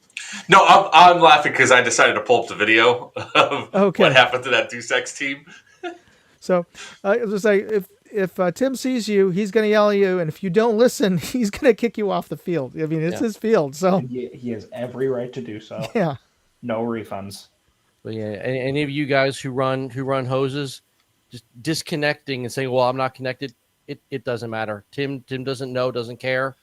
No, I'm laughing because I decided to pull up the video of Okay. what happened to that Deus Ex team. So I was just say if Tim sees you, he's going to yell at you, and if you don't listen, he's going to kick you off the field. I mean, it's his field, so And he has every right to do so. yeah. No refunds. But yeah, any of you guys who run hoses, just disconnecting and saying, "Well, I'm not connected." It doesn't matter. Tim doesn't know, doesn't care.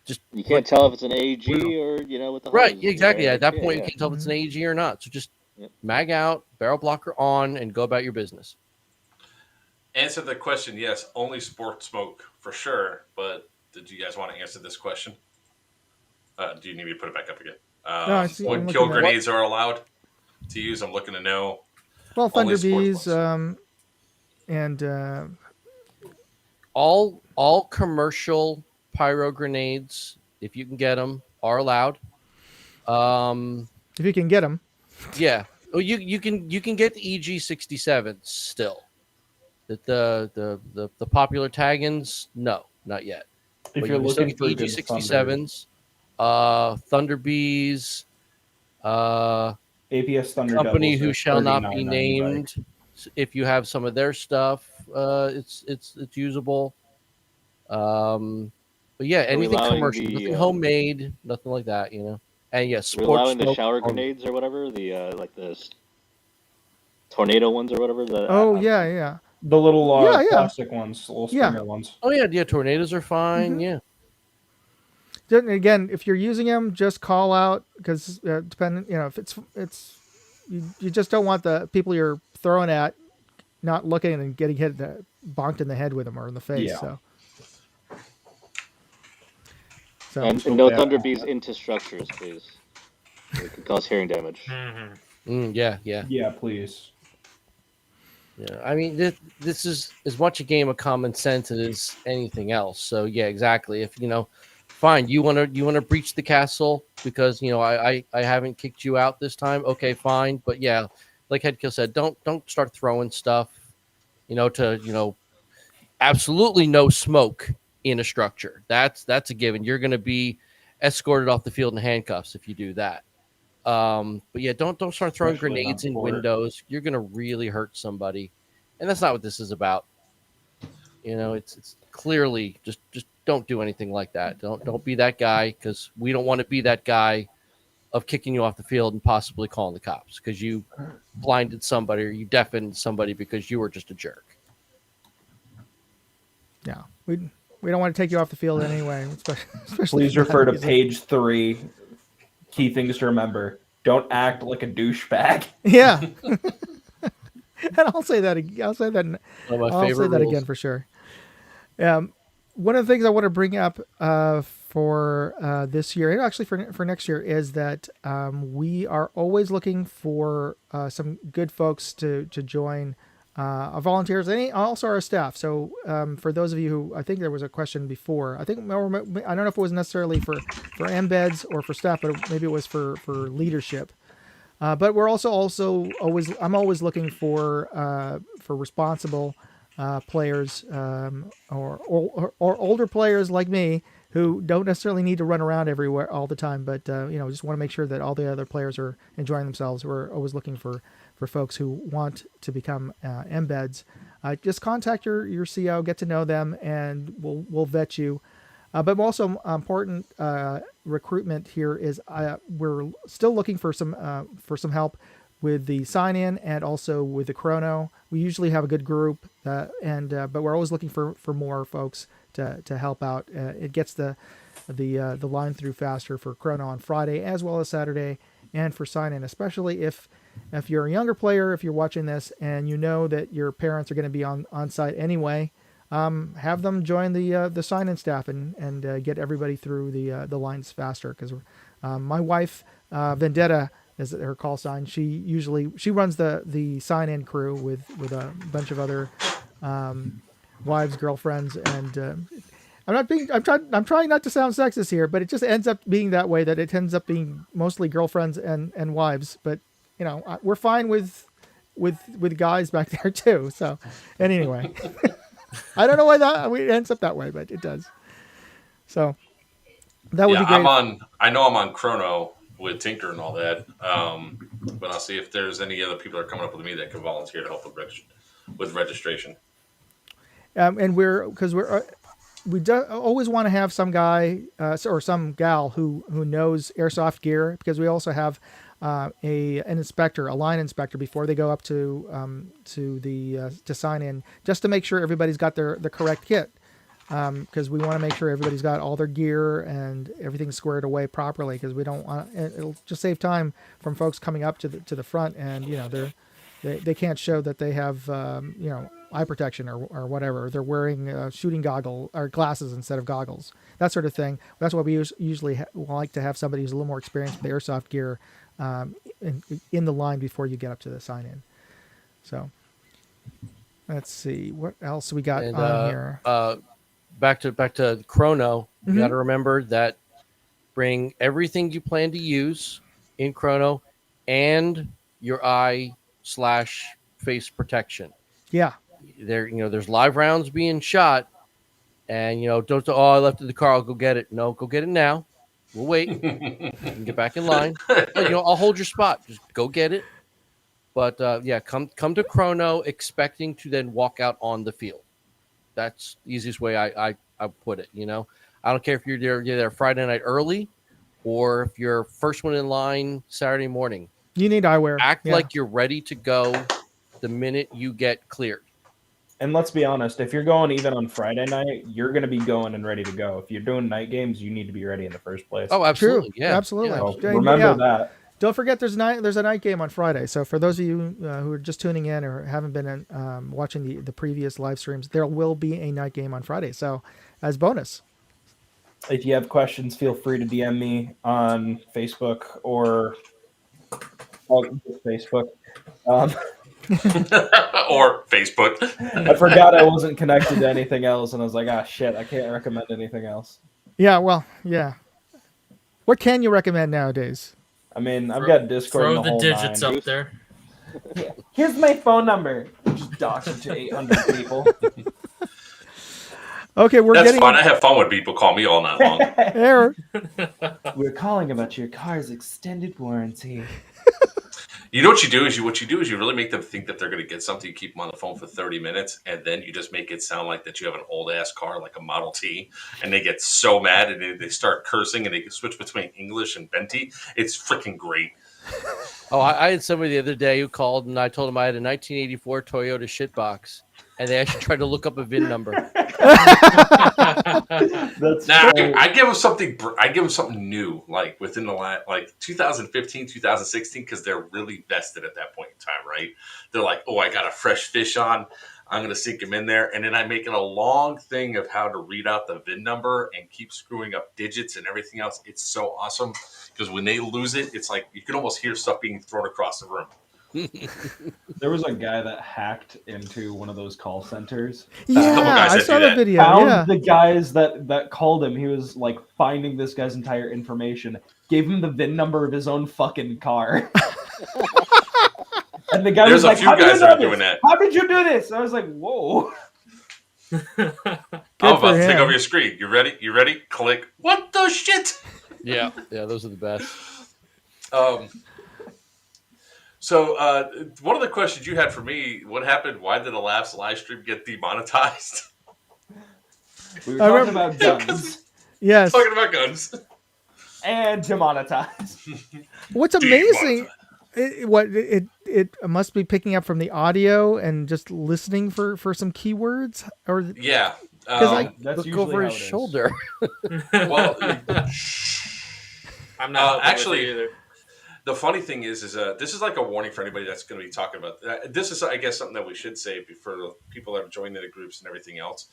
Just You can't tell if it's an AG or with the right. hose, Exactly. right? At that Yeah, point, yeah. you can't tell if it's an AG or not. So just Yep. mag out, barrel blocker on, and go about your business. Answer the question, yes, only sport smoke for sure. But did you guys want to answer this question? Do you need me to put it back up again? No, I see. What kill grenades are allowed to use? I'm looking to know. Well, Only Thunder sports Bees, ones. and All commercial pyro grenades, if you can get them, are allowed. if you can get them. Yeah. Oh, you can get the EG67s still. The popular tag-ins, no, not yet. If But you're you can looking still for get good EG67s, Thunder Bees, APS Thunder company Devils who are shall not be $39.90 named. If you have some of their stuff, it's usable. But yeah, Are we anything allowing commercial, nothing homemade, nothing like that, And yeah, We're sports allowing the smoke shower only. grenades or whatever, the like the tornado ones or whatever. Oh yeah. The little Yeah. plastic ones, little Yeah. springer ones. Oh yeah, tornadoes are fine. Yeah. Then again, if you're using them, just call out because depending, if it's you just don't want the people you're throwing at not looking and getting bonked in the head with them or in the face. Yeah. So and no Thunder Bees into structures, please. It could cause hearing damage. Yeah. Yeah, please. Yeah, I mean, this is as much a game of common sense as anything else. So yeah, exactly. If fine, you wanna breach the castle because I haven't kicked you out this time. Okay, fine, but yeah, like Headkill said, don't start throwing stuff, to absolutely no smoke in a structure. That's a given. You're gonna be escorted off the field in handcuffs if you do that. But yeah, don't start throwing Especially grenades on in court. windows. You're gonna really hurt somebody, and that's not what this is about. It's clearly just don't do anything like that. Don't be that guy because we don't want to be that guy of kicking you off the field and possibly calling the cops because you blinded somebody or you deafened somebody because you were just a jerk. yeah, we don't want to take you off the field anyway. Especially Please refer to page 3. Key things to remember: don't act like a douchebag. Yeah. And I'll say that. I'll say that. One of my I'll say favorite that rules. again for sure. One of the things I want to bring up for this year, and actually for next year, is that we are always looking for some good folks to join, our volunteers, and also our staff. So for those of you who, I think there was a question before. I don't know if it was necessarily for embeds or for staff, but maybe it was for leadership. But we're also always. I'm always looking for responsible players or older players like me who don't necessarily need to run around everywhere all the time, but just want to make sure that all the other players are enjoying themselves. We're always looking for folks who want to become embeds. Just contact your CO, get to know them, and we'll vet you. But also important recruitment here is we're still looking for some help with the sign-in and also with the chrono. We usually have a good group, but we're always looking for more folks to help out. It gets the line through faster for chrono on Friday as well as Saturday, and for sign-in, especially if you're a younger player, if you're watching this and you know that your parents are going to be on site anyway. Have them join the sign-in staff and get everybody through the lines faster. Because my wife, Vendetta, is her call sign. She runs the sign-in crew with a bunch of other wives, girlfriends, and I'm trying not to sound sexist here, but it just ends up being that way. That it ends up being mostly girlfriends and wives. But we're fine with guys back there too. So, and anyway. I don't know why it ends up that way, but it does. So that would be great. I know I'm on chrono with Tinker and all that, but I'll see if there's any other people that are coming up with me that can volunteer to help with with registration. And we always want to have some guy or some gal who knows airsoft gear, because we also have an inspector, a line inspector, before they go up to sign in, just to make sure everybody's got the correct kit, because we want to make sure everybody's got all their gear and everything's squared away properly, because we don't want, it'll just save time from folks coming up to the front, and they can't show that they have eye protection or whatever. They're wearing shooting goggles or glasses instead of goggles, that sort of thing. That's why we usually like to have somebody who's a little more experienced with the airsoft gear in the line before you get up to the sign in. So let's see what else we got on here. Back to Chrono. You got to remember that bring everything you plan to use in Chrono and your eye/face protection. Yeah. There's live rounds being shot, and don't I left it in the car, I'll go get it. No, go get it now. We'll wait. You can get back in line. I'll hold your spot. Just go get it. But come to Chrono expecting to then walk out on the field. That's the easiest way I put it. I don't care if you're there Friday night early, or if you're first one in line Saturday morning. You need eyewear. Act like you're ready to go the minute you get cleared. And let's be honest, if you're going even on Friday night, you're going to be going and ready to go. If you're doing night games, you need to be ready in the first place. Oh, absolutely. True. Yeah. Absolutely. So remember that. Don't forget there's a night game on Friday. So for those of you who are just tuning in or haven't been watching the previous live streams, there will be a night game on Friday. So as bonus. If you have questions, feel free to DM me on Facebook or Facebook. Or Facebook. I forgot I wasn't connected to anything else, and I was like, shit, I can't recommend anything else. Yeah, well, yeah. What can you recommend nowadays? I mean, I've got Discord. Throw and the whole digits nine. up there. Yeah. Here's my phone number. Just dox it to 800 people. Okay, That's fun. I have fun when people call me all night long. Error. We're calling about your car's extended warranty. You know what you do is you really make them think that they're going to get something. You keep them on the phone for 30 minutes, and then you just make it sound like that you have an old ass car like a Model T, and they get so mad and they start cursing and they can switch between English and Venti. It's freaking great. Oh, I had somebody the other day who called, and I told him I had a 1984 Toyota shitbox, and they actually tried to look up a VIN number. I give them something. I give them something new, like within the last, 2015, 2016, because they're really vested at that point in time, right? They're like, "Oh, I got a fresh fish on. I'm going to sink him in there," and then I make it a long thing of how to read out the VIN number and keep screwing up digits and everything else. It's so awesome because when they lose it, it's like you can almost hear stuff being thrown across the room. There was a guy that hacked into one of those call centers. Yeah, I saw that video. Found the guys that called him. He was like finding this guy's entire information. Gave him the VIN number of his own fucking car. And the guy was like, "How did you do this? How did you do this?" I was like, "Whoa." I'm about to take over your screen. You ready? You ready? Click. What the shit? Yeah, those are the best. So one of the questions you had for me, what happened? Why did the last live stream get demonetized? We were talking about guns. Yes. Talking about guns. And demonetized. What's amazing, it must be picking up from the audio and just listening for some keywords, or yeah, because that's look over his shoulder. Well, I'm not actually either. The funny thing is this is like a warning for anybody that's going to be talking about this. Is, I guess, something that we should say for the people that are joining the groups and everything else.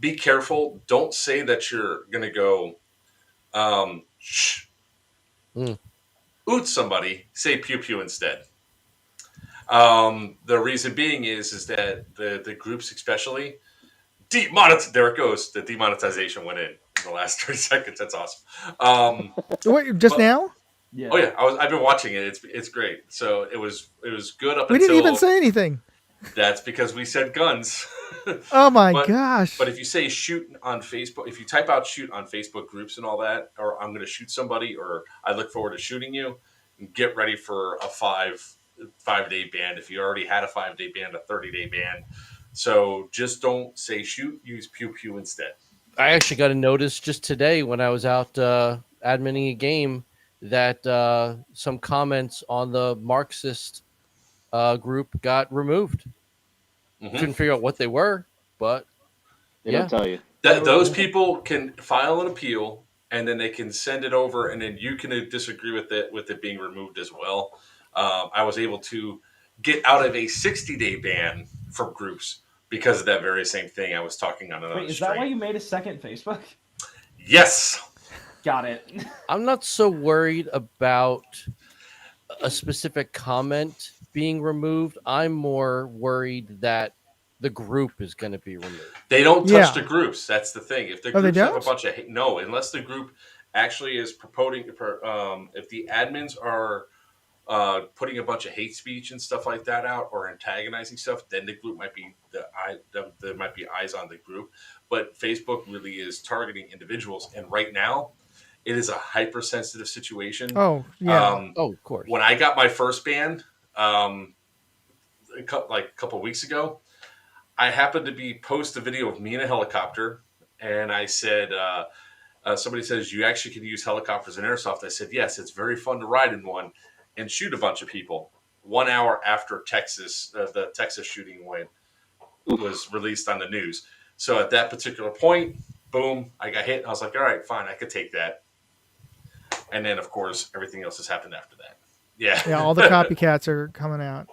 Be careful. Don't say that you're going to go oot somebody. Say pew pew instead. The reason being is that the groups especially there it goes. The demonetization went in the last 30 seconds. That's awesome. Wait, just now? Yeah. Oh yeah, I've been watching it. It's great. So it was good up we until. We didn't even say anything. That's because we said guns. Oh my gosh! But if you say shoot on Facebook, if you type out shoot on Facebook groups and all that, or I'm going to shoot somebody, or I look forward to shooting you, get ready for a 5 5-day ban. If you already had a 5-day ban, a 30-day ban. So just don't say shoot. Use pew pew instead. I actually got a notice just today when I was out adminning a game that some comments on the Marxist group got removed. Couldn't figure out what they were, but They don't tell you. Those people can file an appeal, and then they can send it over, and then you can disagree with it being removed as well. I was able to get out of a 60-day ban from groups because of that very same thing. I was talking on another Wait, is stream. that why you made a second Facebook? Yes. Got it. I'm not so worried about a specific comment being removed. I'm more worried that the group is going to be removed. They don't touch the groups. That's the thing. If the Oh, they groups have a don't? bunch of no, unless the group actually is promoting, if the admins are putting a bunch of hate speech and stuff like that out or antagonizing stuff, then the group might be there might be eyes on the group. But Facebook really is targeting individuals, and right now, it is a hypersensitive situation. Oh, yeah. Of course. When I got my first ban, a couple weeks ago, I happened to post a video of me in a helicopter, and I said, somebody says, you actually can use helicopters in airsoft. I said, yes, it's very fun to ride in one and shoot a bunch of people. 1 hour after the Texas shooting was released on the news. So at that particular point, boom, I got hit. And I was like, all right, fine, I could take that. And then, of course, everything else has happened after that. Yeah. Yeah, all the copycats are coming out.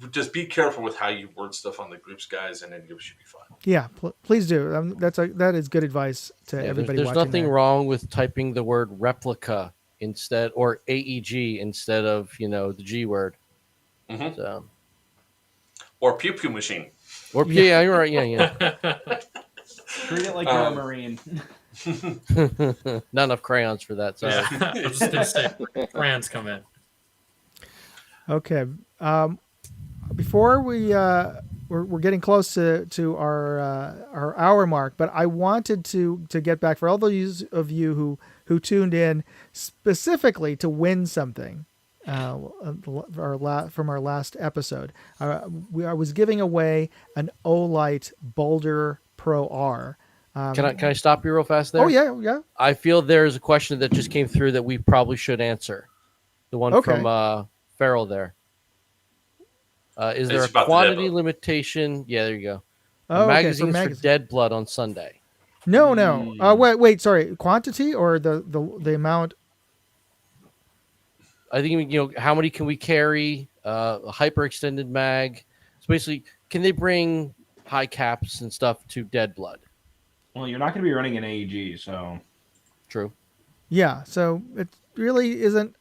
Just be careful with how you word stuff on the groups, guys, and then you should be fine. Yeah, please do. That is good advice to everybody There's watching. nothing wrong with typing the word replica instead, or AEG instead of the G word. Mm-hmm. So. Or pew pew machine. Or yeah, you're right. Yeah. Treat it like you're a Marine. Not enough crayons for that. Sorry. Yeah, I was just gonna say crayons come in. Okay. Before we're getting close to our hour mark, but I wanted to get back for all those of you who tuned in specifically to win something from our last episode. I was giving away an Olight Boulder Pro R. Can I stop you real fast there? Oh yeah. I feel there's a question that just came through that we probably should answer. The one from Farrell there. Is there a quantity limitation? Yeah, there you go. Magazines for Dead Blood on Sunday. No. Wait. Sorry. Quantity or the amount? I think how many can we carry? A hyperextended mag. So basically, can they bring high caps and stuff to Dead Blood? Well, you're not going to be running an AEG, so true. Yeah. So it really isn't.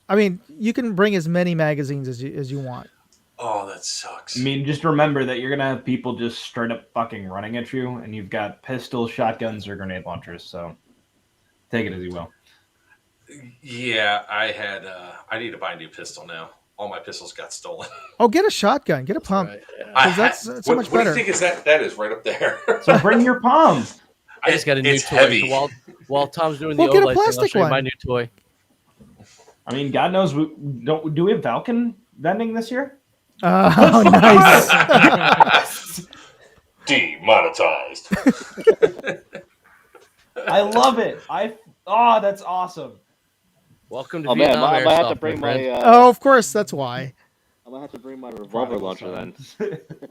I mean, you can bring as many magazines as you want. Oh, that sucks. I mean, just remember that you're going to have people just straight up fucking running at you, and you've got pistols, shotguns, or grenade launchers, so take it as you will. Yeah, I need to buy a new pistol now. All my pistols got stolen. Oh, get a shotgun. Get a pump. Right. That's so much better. What do you think is that? That is right up there. So bring your palm. I just got a new toy. Heavy. So while Tom's doing get a plastic I'll show you one. my new toy. I mean, God knows, do we have Valken vending this year? Oh, nice. Demonetized. I love it. That's awesome. Welcome to Vietnam. I might have to bring my. Of course, that's why. I'm gonna have to bring my revolver launcher then.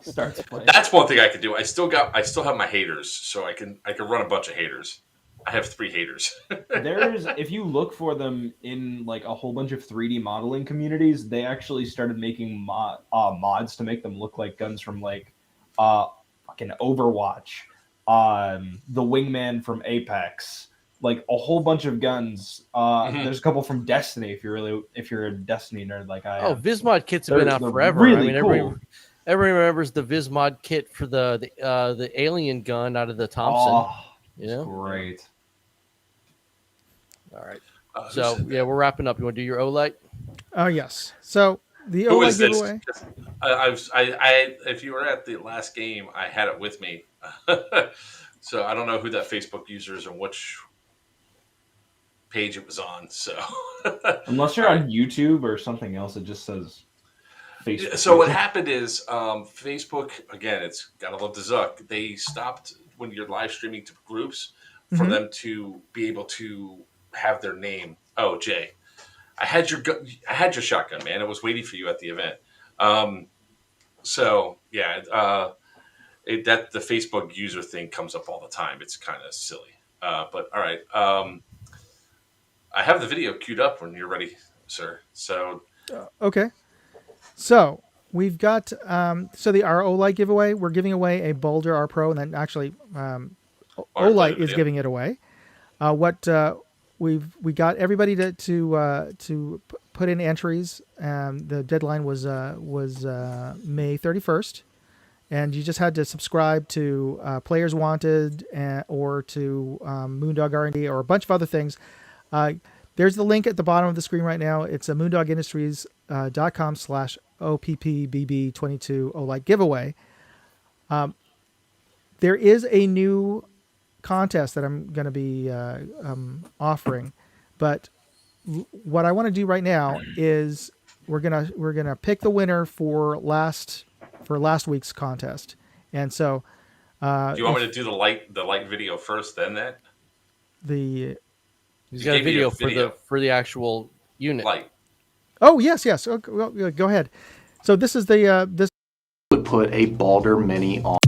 Starts playing. That's one thing I could do. I still have my haters, so I can run a bunch of haters. I have 3 haters. If you look for them in like a whole bunch of 3D modeling communities, they actually started making mods to make them look like guns from like fucking Overwatch, the Wingman from Apex, like a whole bunch of guns. There's a couple from Destiny if you're a Destiny nerd like I am. Oh, Vismod kits have been out forever. Really cool. Everybody remembers the Vismod kit for the alien gun out of the Thompson. Great. All right. So we're wrapping up. You want to do your Olight? Oh yes. So the Who Olight is this? giveaway. If you were at the last game, I had it with me. So I don't know who that Facebook user is and which. page it was on. So unless you're on YouTube or something else, it just says Facebook. So what happened is Facebook, again, it's gotta love the Zuck. They stopped when you're live streaming to groups for them to be able to have their name. Oh, Jay, I had your shotgun, man. I was waiting for you at the event. So yeah, that the Facebook user thing comes up all the time. It's kind of silly. But all right, I have the video queued up when you're ready, sir. So Okay. So we've got our Olight giveaway. We're giving away a Boulder R Pro, and then actually Olight is giving it away. We got everybody to put in entries. The deadline was May 31st, and you just had to subscribe to Players Wanted or to Moondog R&D or a bunch of other things. There's the link at the bottom of the screen right now. It's a moondogindustries.com/OPBB22 Olight giveaway. There is a new contest that I'm going to be offering, but what I want to do right now is we're gonna pick the winner for last week's contest, and so do you want me to do the light video first, then that? He's got a video for the actual unit. Light. Oh yes. Oh, go ahead. So this is this would put a Balder Mini on.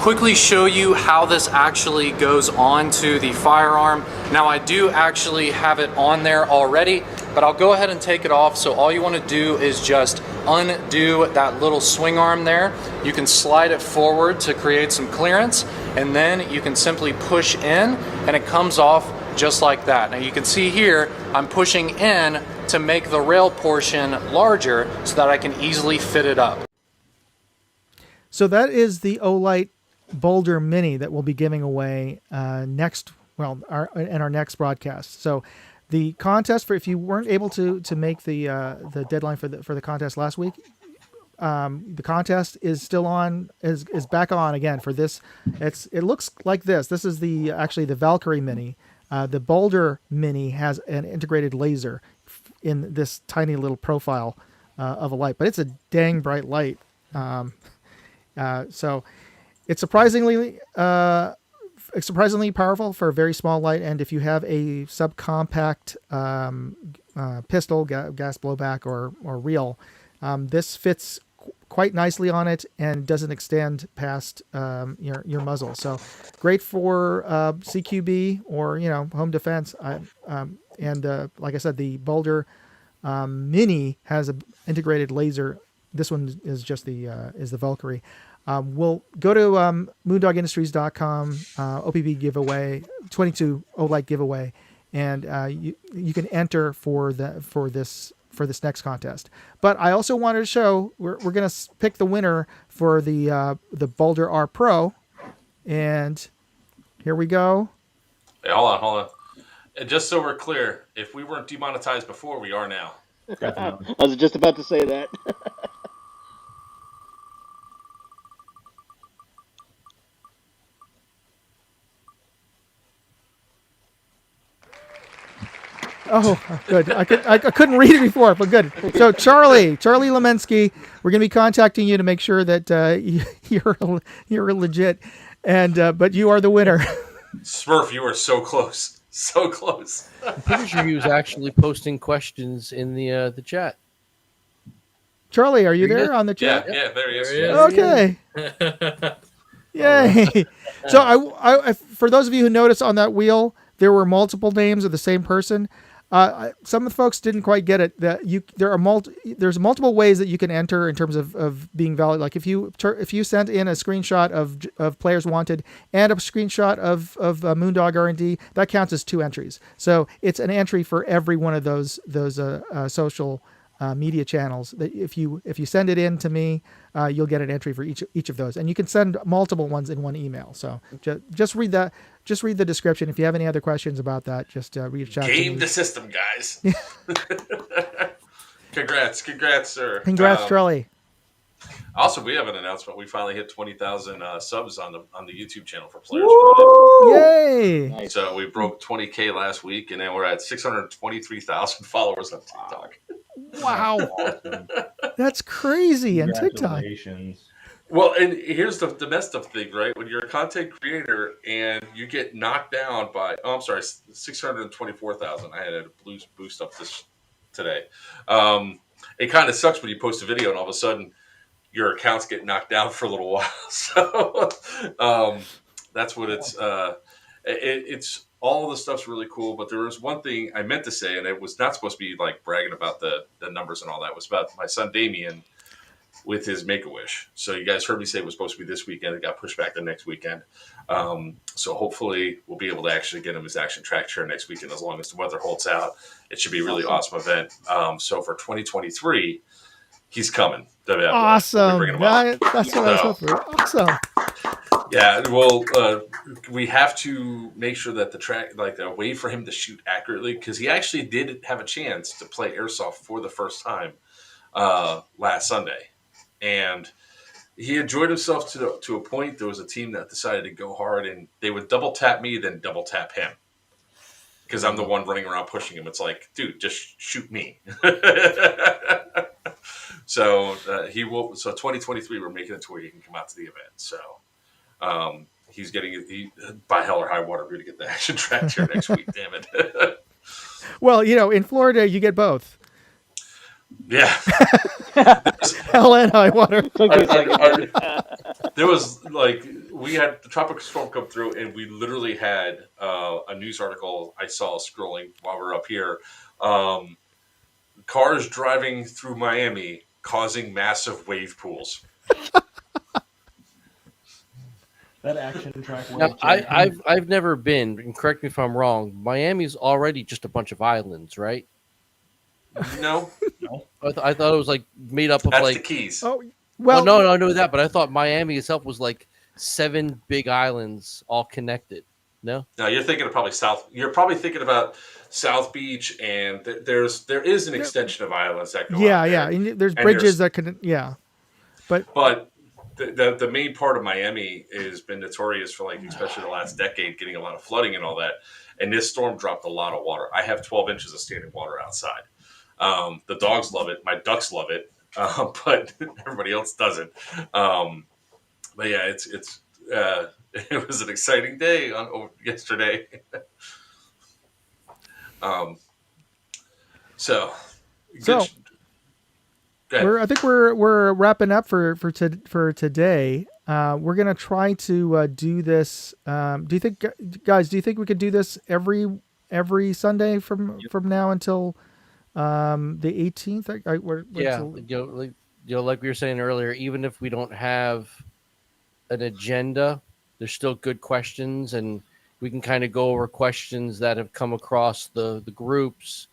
Quickly show you how this actually goes onto the firearm. Now I do actually have it on there already, but I'll go ahead and take it off. So all you want to do is just undo that little swing arm there. You can slide it forward to create some clearance, and then you can simply push in and it comes off just like that. Now you can see here I'm pushing in to make the rail portion larger so that I can easily fit it up. So that is the Olight Boulder Mini that we'll be giving away in our next broadcast. So the contest, for if you weren't able to make the deadline for the contest last week, the contest is still on, is back on again for this. It looks like this. This is actually the Valkyrie Mini. The Boulder Mini has an integrated laser in this tiny little profile of a light, but it's a dang bright light. So it's surprisingly powerful for a very small light, and if you have a subcompact pistol, gas blowback, or reel, this fits quite nicely on it and doesn't extend past your muzzle. So great for CQB or home defense. And like I said, the Boulder Mini has an integrated laser. This one is just the Valkyrie. We'll go to moondogindustries.com, OPB giveaway, 22 Olight giveaway, and you can enter for this next contest. But I also wanted to show we're going to pick the winner for the Boulder R Pro, and here we go. Hey, hold on. And just so we're clear, if we weren't demonetized before, we are now. I was just about to say that. Oh, good. I couldn't read it before, but good. So Charlie Lemensky, we're going to be contacting you to make sure that you're legit, and but you are the winner. Smurf, you are so close, so close. I'm pretty sure he was actually posting questions in the chat. Charlie, are you there on the chat? Yeah, there he is. Okay. Yay! So I for those of you who noticed on that wheel, there were multiple names of the same person. Some of the folks didn't quite get it. That there's multiple ways that you can enter in terms of being valid. Like if you sent in a screenshot of Players Wanted and a screenshot of Moondog R&D, that counts as 2 entries. So it's an entry for every one of those social media channels. That if you send it in to me, you'll get an entry for each of those, and you can send multiple ones in one email. So just read that. Just read the description. If you have any other questions about that, just reach out to me. Game the system, guys. Congrats, sir. Congrats, Charlie. Also, we have an announcement. We finally hit 20,000 subs on the YouTube channel for Players. Yay! Nice. So we broke 20K last week, and then we're at 623,000 followers on TikTok. Wow, Awesome. that's crazy. And TikTok. Congratulations. Well, and here's the messed up thing, right? When you're a content creator and you get knocked down by, 624,000. I had to boost up this today. It kind of sucks when you post a video and all of a sudden your accounts get knocked down for a little while. So that's what it's. It's all the stuff's really cool, but there was one thing I meant to say, and it was not supposed to be like bragging about the numbers and all that. It was about my son Damien with his Make-A-Wish. So you guys heard me say it was supposed to be this weekend. It got pushed back to next weekend. So hopefully we'll be able to actually get him his action track chair next weekend as long as the weather holds out. It should be a really awesome event. So for 2023, he's coming. Awesome. That's what I was hoping for. Awesome. Yeah, well, we have to make sure that the track, like a way for him to shoot accurately, because he actually did have a chance to play airsoft for the first time last Sunday. And he enjoyed himself to a point. There was a team that decided to go hard, and they would double tap me, then double tap him. Because I'm the one running around pushing him. It's like, dude, just shoot me. So he will. So 2023, we're making it to where he can come out to the event. So he's getting by hell or high water, we're going to get the action track here next week. Damn it. Well, in Florida, you get both. Yeah. Hell and high water. There was we had the tropical storm come through, and we literally had a news article I saw scrolling while we're up here. Cars driving through Miami causing massive wave pools. That action track. Now, I've never been, and correct me if I'm wrong. Miami's already just a bunch of islands, right? No. I thought it was made up of That's the Keys. Oh, well, no, I know that, but I thought Miami itself was 7 big islands all connected. No, you're thinking of probably South. You're probably thinking about South Beach, and there is an extension of islands that go. Yeah, yeah. And there's bridges that can. Yeah, but the main part of Miami has been notorious for especially the last decade, getting a lot of flooding and all that. And this storm dropped a lot of water. I have 12 inches of standing water outside. The dogs love it. My ducks love it, but everybody else doesn't. But yeah, it's it was an exciting day yesterday. So I think we're wrapping up for today. We're gonna try to do this. Do you think, guys? Do you think we could do this every Sunday from now until the 18th? Like we were saying earlier, even if we don't have an agenda, there's still good questions, and we can kind of go over questions that have come across the groups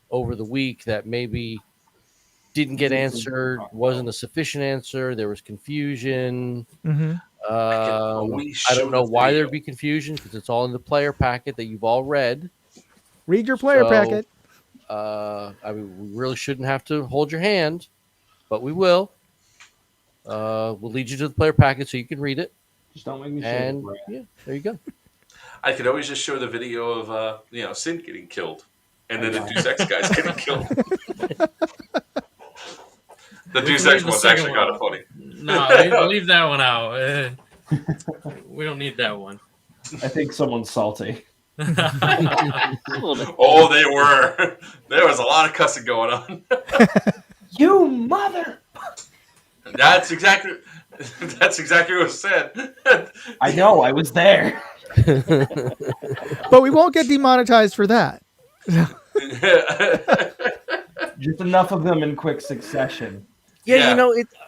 over the week that maybe didn't get answered, wasn't a sufficient answer, there was confusion. Mm-hmm. I don't know why there'd be confusion, because it's all in the player packet that you've all read. Read your player packet. We really shouldn't have to hold your hand, but we will. We'll lead you to the player packet so you can read it. Just don't make me and yeah, there you go. I could always just show the video of Sin getting killed, and then the Deus Ex guys getting killed. The Deus Ex one's actually kind of funny. No, leave that one out. We don't need that one. I think someone's salty. Oh, they were. There was a lot of cussing going on. You mother! That's exactly what was said. I know, I was there. But we won't get demonetized for that. Just enough of them in quick succession. Yeah.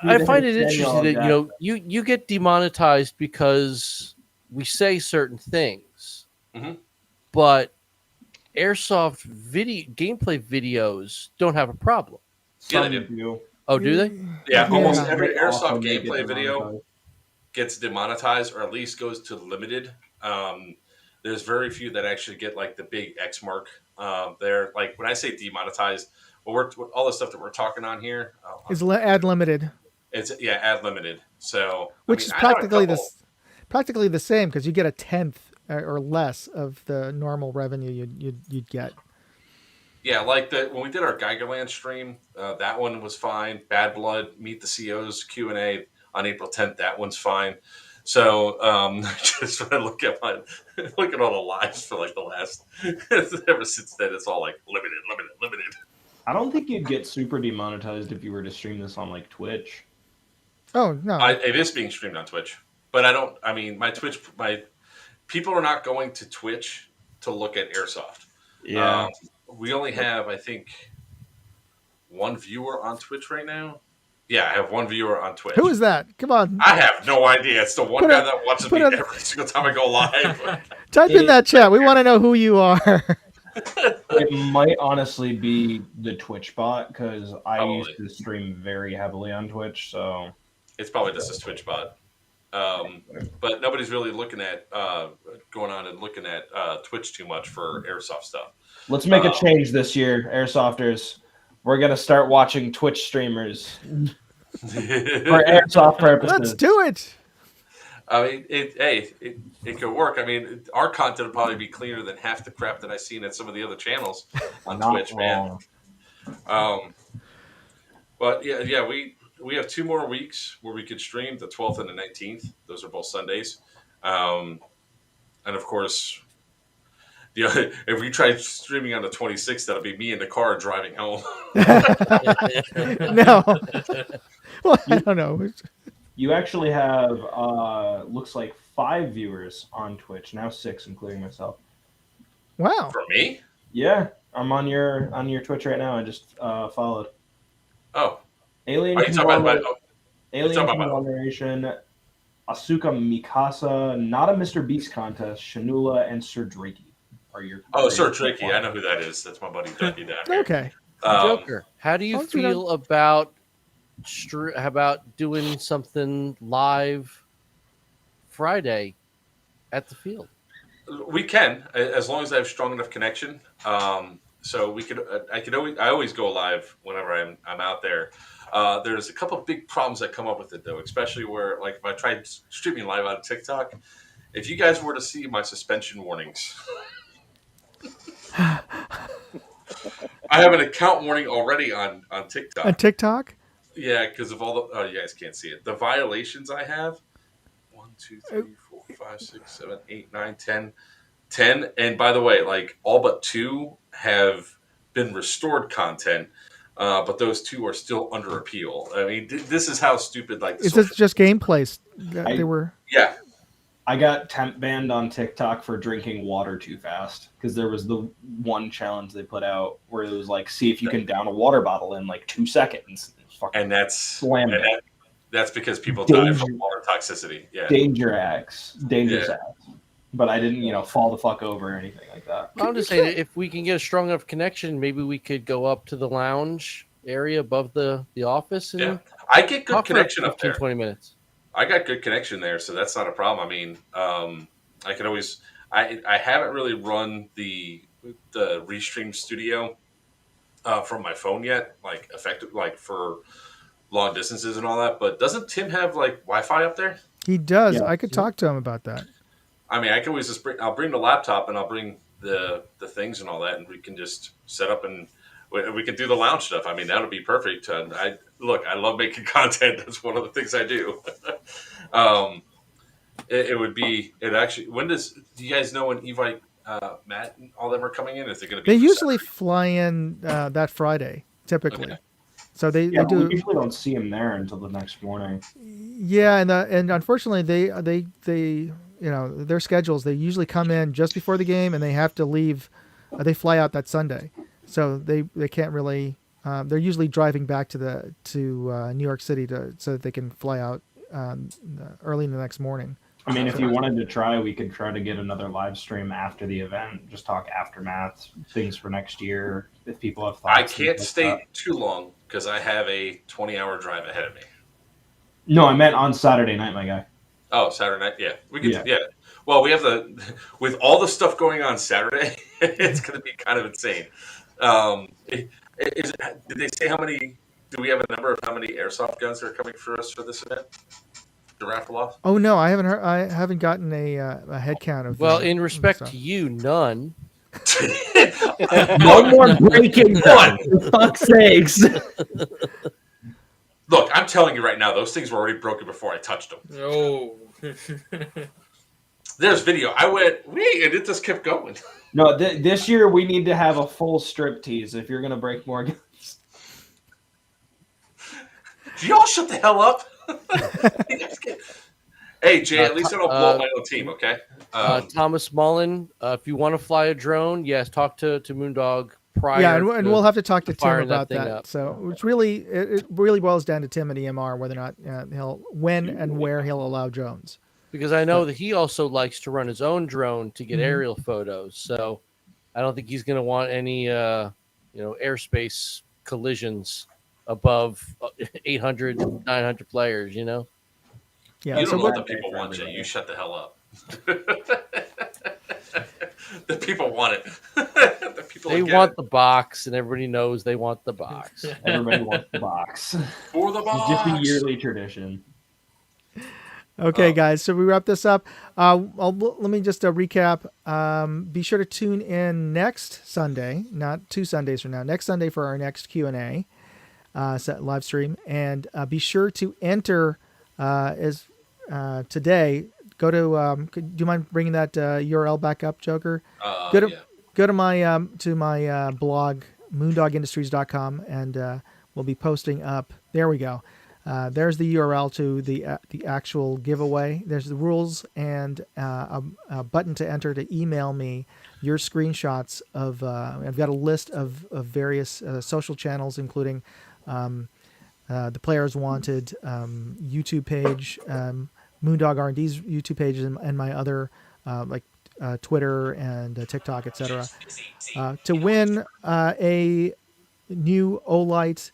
I find it interesting that you get demonetized because we say certain things, mm-hmm. but airsoft gameplay videos don't have a problem. Yeah, they Some do. Oh, do they? Yeah, almost Yeah. every But airsoft often they get gameplay video demonetized. gets demonetized, or at least goes to limited. There's very few that actually get like the big X mark. There, like when I say demonetized, well, all the stuff that we're talking on here Is ad limited, it's ad limited. So which I mean, is I have a couple. practically the same because you get a tenth or less of the normal revenue you'd get. Yeah, like when we did our Geigerland stream, that one was fine. Bad Blood, Meet the COs Q&A on April 10th, that one's fine. So just when I look at all the lives for like the last ever since then, it's all like limited. I don't think you'd get super demonetized if you were to stream this on like Twitch. Oh no, It is being streamed on Twitch, but my people are not going to Twitch to look at Airsoft. Yeah. We only have, I think, one viewer on Twitch right now. Yeah, I have one viewer on Twitch. who is that? Come on, I have no idea. It's the one guy that watches me every single time I go live. type in that chat. We want to know who you are. It might honestly be the Twitch bot because I Probably. used to stream very heavily on Twitch. So It's probably just a Twitch bot. But nobody's really looking at going on and looking at Twitch too much for Airsoft stuff. let's make a change this year, Airsofters. We're gonna start watching Twitch streamers for Airsoft purposes. Let's do it. I mean, it could work. I mean, our content would probably be cleaner than half the crap that I've seen at some of the other channels on Not Twitch, wrong. man. But yeah, we have 2 more weeks where we could stream, the 12th and the 19th. Those are both Sundays. And of course, if we try streaming on the 26th, that'll be me in the car driving home. No, well, I don't know. You actually have looks like 5 viewers on Twitch now, 6 including myself. Wow. For me? Yeah, I'm on your Twitch right now. I just followed. Oh, Alien are you talking about Conglomeration, Asuka Mikasa, Not a Mr. Beast Contest, Shanula, and Sir Drakey are your. Sir Drakey? I know who that is. That's my buddy Drakey down here. Okay. Joker, how do you As long as we feel about doing something live Friday at the field? We can, as long as I have strong enough connection. So we could. I always go live whenever I'm out there. There's a couple of big problems that come up with it though, especially where like if I tried streaming live on TikTok. If you guys were to see my suspension warnings, I have an account warning already on TikTok. On TikTok? Yeah, because of all the. Oh, you guys can't see it. The violations I have. 1, 2, 3, 4, 5, 6, 7, 8, 9, 10. And by the way, like all but 2 have been restored content, but those 2 are still under appeal. I mean, this is how stupid like. Is this just gameplays that they were? Yeah. I got temp banned on TikTok for drinking water too fast because there was the one challenge they put out where it was like, see if you can down a water bottle in like 2 seconds. And that's slammed it. That's because people die from water toxicity. Yeah. Dangerous acts. But I didn't, fall the fuck over or anything like that. I'm just saying, if we can get a strong enough connection, maybe we could go up to the lounge area above the office. And I get good connection up there. 20 minutes. I got good connection there, so that's not a problem. I mean, I could always. I haven't really run the Restream Studio from my phone yet, like effective, like for long distances and all that. But doesn't Tim have like Wi-Fi up there? He does. Yeah. I could talk to him about that. I mean, I can always just I'll bring the laptop and I'll bring the things and all that, and we can just set up and we can do the lounge stuff. I mean, that'll be perfect. And I love making content. That's one of the things I do. It actually. Do you guys know when Evite, Matt, and all them are coming in? Is it going to be? They usually fly in that Friday, typically. Okay. So they We do. usually don't see him there until the next morning. Yeah, and unfortunately they their schedules. They usually come in just before the game, and they have to leave. They fly out that Sunday, so they can't really. They're usually driving back to New York City so that they can fly out early in the next morning. I mean, if you wanted to try, we could try to get another live stream after the event. Just talk aftermath, things for next year. If people have thoughts, I can't stay too long because I have a 20-hour drive ahead of me. No, I meant on Saturday night, my guy. Oh, Saturday night. Yeah, we could. Yeah. Well, we have with all the stuff going on Saturday, it's going to be kind of insane. Did they say how many? Do we have a number of how many airsoft guns are coming for us for this event? The raffle off? Oh no, I haven't heard. I haven't gotten a head count of. Well, in respect to you, none. No more breaking one. For fuck's sakes. Look, I'm telling you right now, those things were already broken before I touched them. Oh. There's video. I went, wait, and it just kept going. No, this year we need to have a full strip tease if you're going to break more guns. Do y'all shut the hell up? Hey, Jay, at least I don't blow up my own team, okay? Thomas Mullen, if you want to fly a drone, yes, talk to Moondog prior. Yeah, and we'll have to talk to Tim about that. that. So it's really it really boils down to Tim and EMR whether or not when and where he'll allow drones. Because I know that he also likes to run his own drone to get aerial photos. So I don't think he's going to want any airspace collisions above 800, 900 players. Yeah. You don't know what the people want, Jay. You shut the hell up. The people want it. They want the box, and everybody knows they want the box. Everybody wants the box. For the box. It's just a yearly tradition. Okay, guys. So we wrap this up. Let me just recap. Be sure to tune in next Sunday, not 2 Sundays from now. Next Sunday for our next Q&A live stream, and be sure to enter today. Go to. Do you mind bringing that URL back up, Joker? Go to my blog moondogindustries.com, and we'll be posting up. There we go. There's the URL to the actual giveaway. There's the rules and a button to enter to email me your screenshots of. I've got a list of various social channels, including the Players Wanted YouTube page, Moondog R&D's YouTube page, and my other Twitter and TikTok, etc. To win a new Olight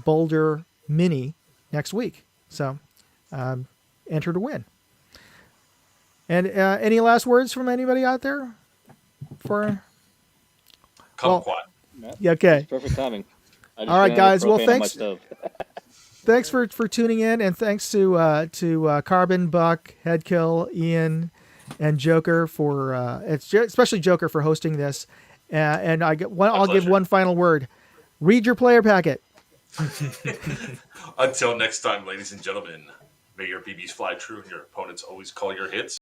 Boulder Mini next week. So enter to win. And any last words from anybody out there? Quad. Yeah, okay. Perfect timing. All right, guys. Well, thanks. Thanks for tuning in, and thanks to Carbon, Buck, Headkill, Ian, and Joker for especially Joker for hosting this. And I'll give one final word. Read your player packet. Until next time, ladies and gentlemen, may your BBs fly true and your opponents always call your hits